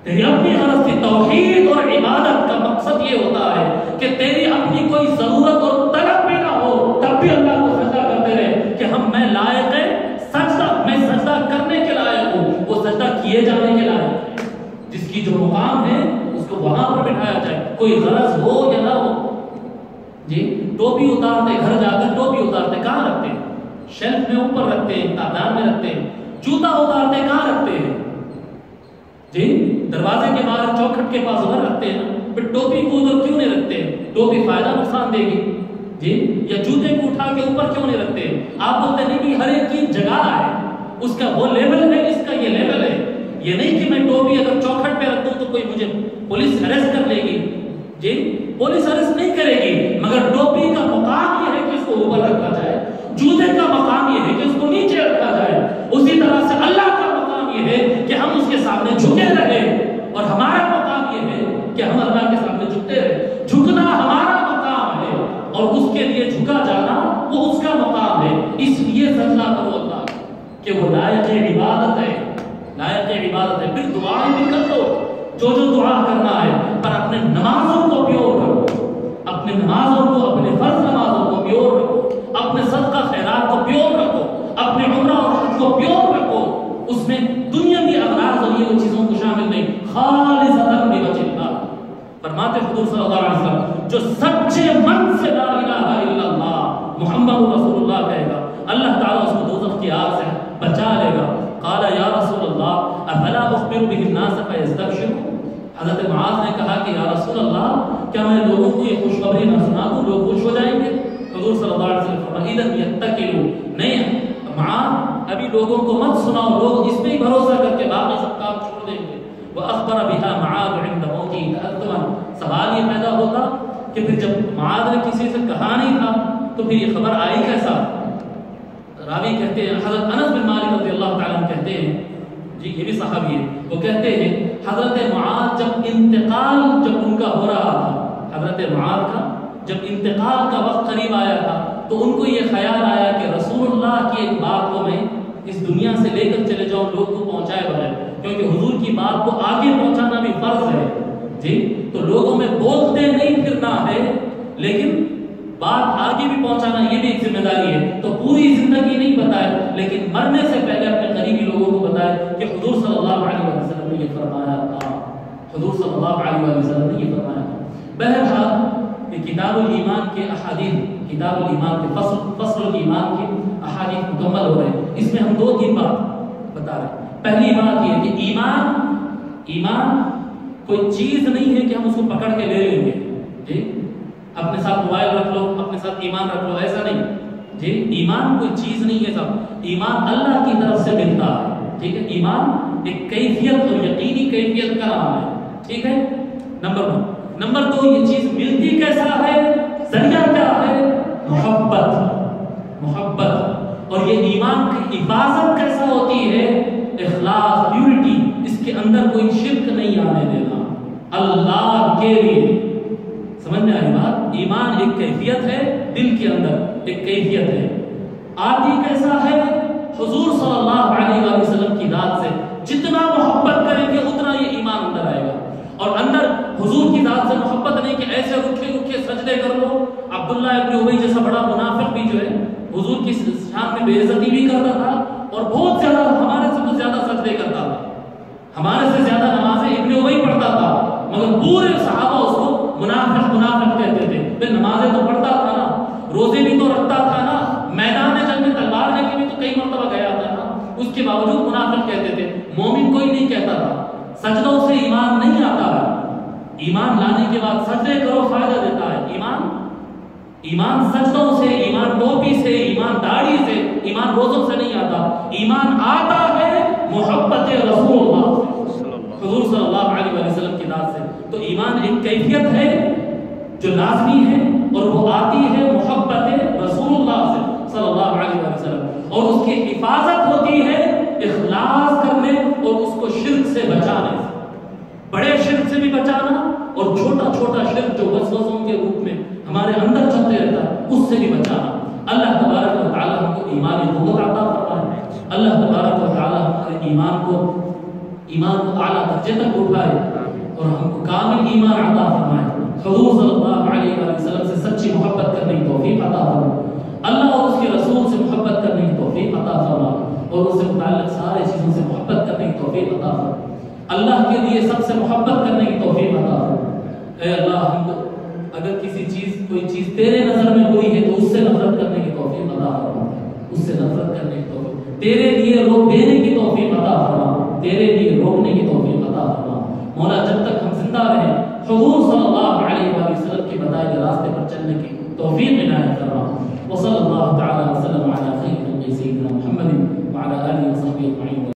تیری اپنی غرض تھی۔ توحید اور عبادت کا مقصد یہ ہوتا ہے کہ تیری اپنی کوئی ضرورت اور طلب بھی نہ ہو، تب بھی اللہ کو سجدہ کرتے رہے کہ ہم میں لائق ہے سجدہ، میں سجدہ کرنے کے لائق ہوں، وہ سجدہ کیے جانے کے لائق ہے، جس کی جو مقام ہے اس کو وہاں پر بٹھایا جائے، کوئی غرض ہو یا نہ ہو۔ جی ٹوپی اتارتے، گھر جا کر ٹوپی اتارتے کہاں رکھتے ہیں؟ شیلف میں اوپر رکھتے ہیں، تعداد میں رکھتے ہیں۔ جوتا اتارتے کہاں رکھتے ہیں؟ جی دروازے کے باہر چوکھٹ کے پاس ادھر رکھتے ہیں نا، پھر ٹوپی کو ادھر کیوں نہیں رکھتے؟ ٹوپی فائدہ نقصان دے گی، جی یا جوتے کو اٹھا کے اوپر کیوں نہیں رکھتے؟ آپ بولتے نہیں کہ ہر ایک کی جگہ ہے، اس کا وہ لیول ہے، اس کا یہ لیول ہے، یہ نہیں کہ میں ٹوپی اگر چوکھٹ پہ رکھ دوں تو کوئی مجھے پولیس اریسٹ کر لے گی، جی پولیس اریسٹ نہیں کرے گی، مگر ٹوپی کا مقام یہ ہے کہ اس کو اوپر رکھا جائے، جوتے کا مقام یہ ہے کہ اس کو نیچے رکھا جائے، اسی طرح سے اللہ کا مقام یہ ہے کہ ہم اس کے سامنے جھکے رہے، اور ہمارا مقام یہ ہے کہ ہم اللہ کے سامنے جھکتے رہے۔ جھکنا ہمارا مقام ہے اور اس کے لیے جھکا جانا وہ اس کا مقام ہے، اس لیے سجدہ کرو اللہ کہ وہ لائق عبادت ہے، لائق عبادت ہے۔ پھر دعائیں بھی کر دو جو دعا کرنا ہے، پر اپنے نمازوں کو پیور رکھو، اپنے نمازوں کو، اپنے فرض نمازوں کو پیور رکھو، اپنے صدقہ خیرات کو پیور رکھو، اپنے عمرہ اور حج کو پیور رکھو، اس میں دنیاوی اغراض اور یہ چیزوں کو شامل نہیں، خالصۃ لوجہ اللہ۔ فرماتے حضور صلی اللہ علیہ وسلم جو سچے من سے لا الہ الا اللہ محمد رسول اللہ کہے گا، اللہ تعالیٰ اس کو دوزخ کی آگ سے بچا لے گا۔ قال یا رسول اللہ افلا اخبر به الناس فیستبشروا، حضرت معاذ نے کہا کہ یا رسول اللہ کیا میں لوگوں کو یہ خوشخبری نہ سنا دوں، لوگ خوش ہو جائیں گے؟ حضور صلی اللہ علیہ وسلم فرمایا اذا یتکلوا، نہیں معاذ ابھی لوگوں کو مت سناؤ، لوگ اس پہ ہی بھروسہ کر کے باقی سب کام چھوڑ دیں گے۔ وَأَخْبَرَ بِهَا مُعَاذُ عِنْدَ مَوْتِهِ تَأَثُّمًا، سوال یہ پیدا ہوتا کہ پھر جب معاذ نے کسی سے کہا نہیں تھا تو پھر یہ خبر آئی کیسا؟ راوی کہتے ہیں حضرت انس بن مالک رضی اللہ تعالیٰ عنہ کہتے ہیں، جی یہ بھی صحابی ہے، وہ کہتے ہیں حضرت معاذ جب انتقال جب ان کا ہو رہا تھا، حضرت معاذ کا جب انتقال کا وقت قریب آیا تھا تو ان کو یہ خیال آیا کہ رسول اللہ کی ایک بات کو میں اس دنیا سے لے کر چلے جاؤں لوگ کو پہنچائے بغیر، کیونکہ حضور کی بات کو آگے پہنچانا بھی فرض ہے، جی تو لوگوں میں بولتے نہیں پھرنا ہے لیکن بات آگے بھی پہنچانا یہ بھی ایک ذمہ داری ہے۔ تو پوری زندگی نہیں بتائے لیکن مرنے سے پہلے اپنے قریبی لوگوں کو بتائے کہ حضور صلی اللہ علیہ وسلم نے یہ فرمایا تھا، حضور صلی اللہ علیہ وسلم نے یہ فرمایا تھا۔ بہرحال یہ کتاب الایمان کے احادیث، کتاب الایمان کے فصل الایمان کے احادیث مکمل ہو رہے ہیں، اس میں ہم 2-3 بات بتا رہے ہیں۔ پہلی بات یہ کہ ایمان کوئی چیز نہیں ہے کہ ہم اس کو پکڑ کے لے لیں گے جی، اپنے ساتھ موبائل رکھ لو، اپنے ساتھ ایمان رکھ لو، ایسا نہیں جی۔ ایمان کوئی چیز نہیں ہے صاحب، ایمان اللہ کی طرف سے ملتا ہے، ٹھیک ہے۔ ایمان ایک کیفیت اور یقینی کیفیت کا نام ہے، ٹھیک ہے، نمبر 1۔ نمبر 2، یہ چیز ملتی کیسا ہے، ذریعہ کیا ہے، محبت۔ اور یہ ایمان کی حفاظت کیسا ہوتی ہے، اخلاص، پیورٹی، اس کے اندر کوئی شرک نہیں آنے دینا اللہ کے لیے۔ سمجھ میں آئی بات؟ ایمان ایک کیفیت ہے، دل کے اندر ایک کیفیت ہے۔ آتی کیسا ہے، حضور صلی اللہ علیہ وآلہ وسلم کی ذات سے جتنا محبت کریں گے اتنا یہ ایمان اندر آئے گا۔ اور اندر حضور کی ذات سے محبت نہیں کہ ایسے رکھے سجدے کر لو۔ عبداللہ ابن ابی جیسا بڑا منافق بھی جو ہے حضور کی شان میں بے عزتی بھی کرتا تھا، اور بہت زیادہ ہمارے سے تو زیادہ سجدے کرتا تھا، ہمارے سے زیادہ نمازیں ابن ابی پڑھتا تھا، مگر پورے صحابہ اس کو منافق کہتے تھے۔ پھر نمازیں تو پڑھتا تھا نا، روزے بھی تو رکھتا تھا نا، میدان جنگ میں تلوار لے کے بھی تو کئی مرتبہ گیا تھا نا، اس کے باوجود منافق کہتے تھے۔ مومن کوئی نہیں کہتا تھا۔ سجدوں سے ایمان نہیں آتا ہے، ایمان لانے کے بعد سجدے کرو فائدہ دیتا ہے۔ ایمان سجدوں سے، ایمان ٹوپی سے، ایمان داڑھی سے، ایمان روزوں سے نہیں آتا۔ ایمان آتا ہے محبت رسول اللہ سے، حضور صلی اللہ علیہ وآلہ وسلم کی ذات سے۔ تو ایمان ایک کیفیت ہے جو لازمی ہے، اور وہ آتی ہے محبت رسول اللہ سے صلی اللہ علیہ وآلہ وسلم، اور اس کی حفاظت ہوتی ہے اخلاص کرنے اور اس کو شرک سے بچانے سے، بڑے شرک سے بھی بچانا، اور چھوٹا شرک جو وسوسوں کے روپ میں ہمارے اندر چلتے رہتا ہے اس سے بھی بچانا۔ اللہ تبارک و تعالی ہم کو ایمان قوت عطا فرمائے، اللہ تبارک و تعالی ہمارے ایمان کو اعلیٰ درجے تک اٹھائے، اور ہم کو کامل ایمان عطا فرمائے۔ حضور صلی اللہ علیہ وآلہ وسلم سے سچی محبت کرنے کی توفیق عطا فرمائے، اللہ اور اس کے رسول سے محبت کرنے کی توفیق عطا فرمائے، اور اس سے متعلق سارے چیزوں سے محبت کرنے کی توفیق عطا فرمائے، اللہ کے لیے سب سے محبت کرنے کی توفیق عطا فرمائے۔ اے اللہ، ہم کو اگر کوئی چیز تیرے نظر میں ہوئی ہے تو اس سے نفرت کرنے کی توفیق عطا فرما، اس سے نفرت کرنے کی توفیق، تیرے لیے روک دینے کی توفیق عطا فرما، تیرے لیے روکنے کی توفیق عطا فرما۔ مولا جب تک ہم زندہ رہیں حضور صلی اللہ علیہ وآلہ وسلم کے بتائے گئے راستے پر چلنے کی توفیق عنایت فرما۔ وصلی اللہ تعالی وسلم علی خیر خلق سیدنا محمد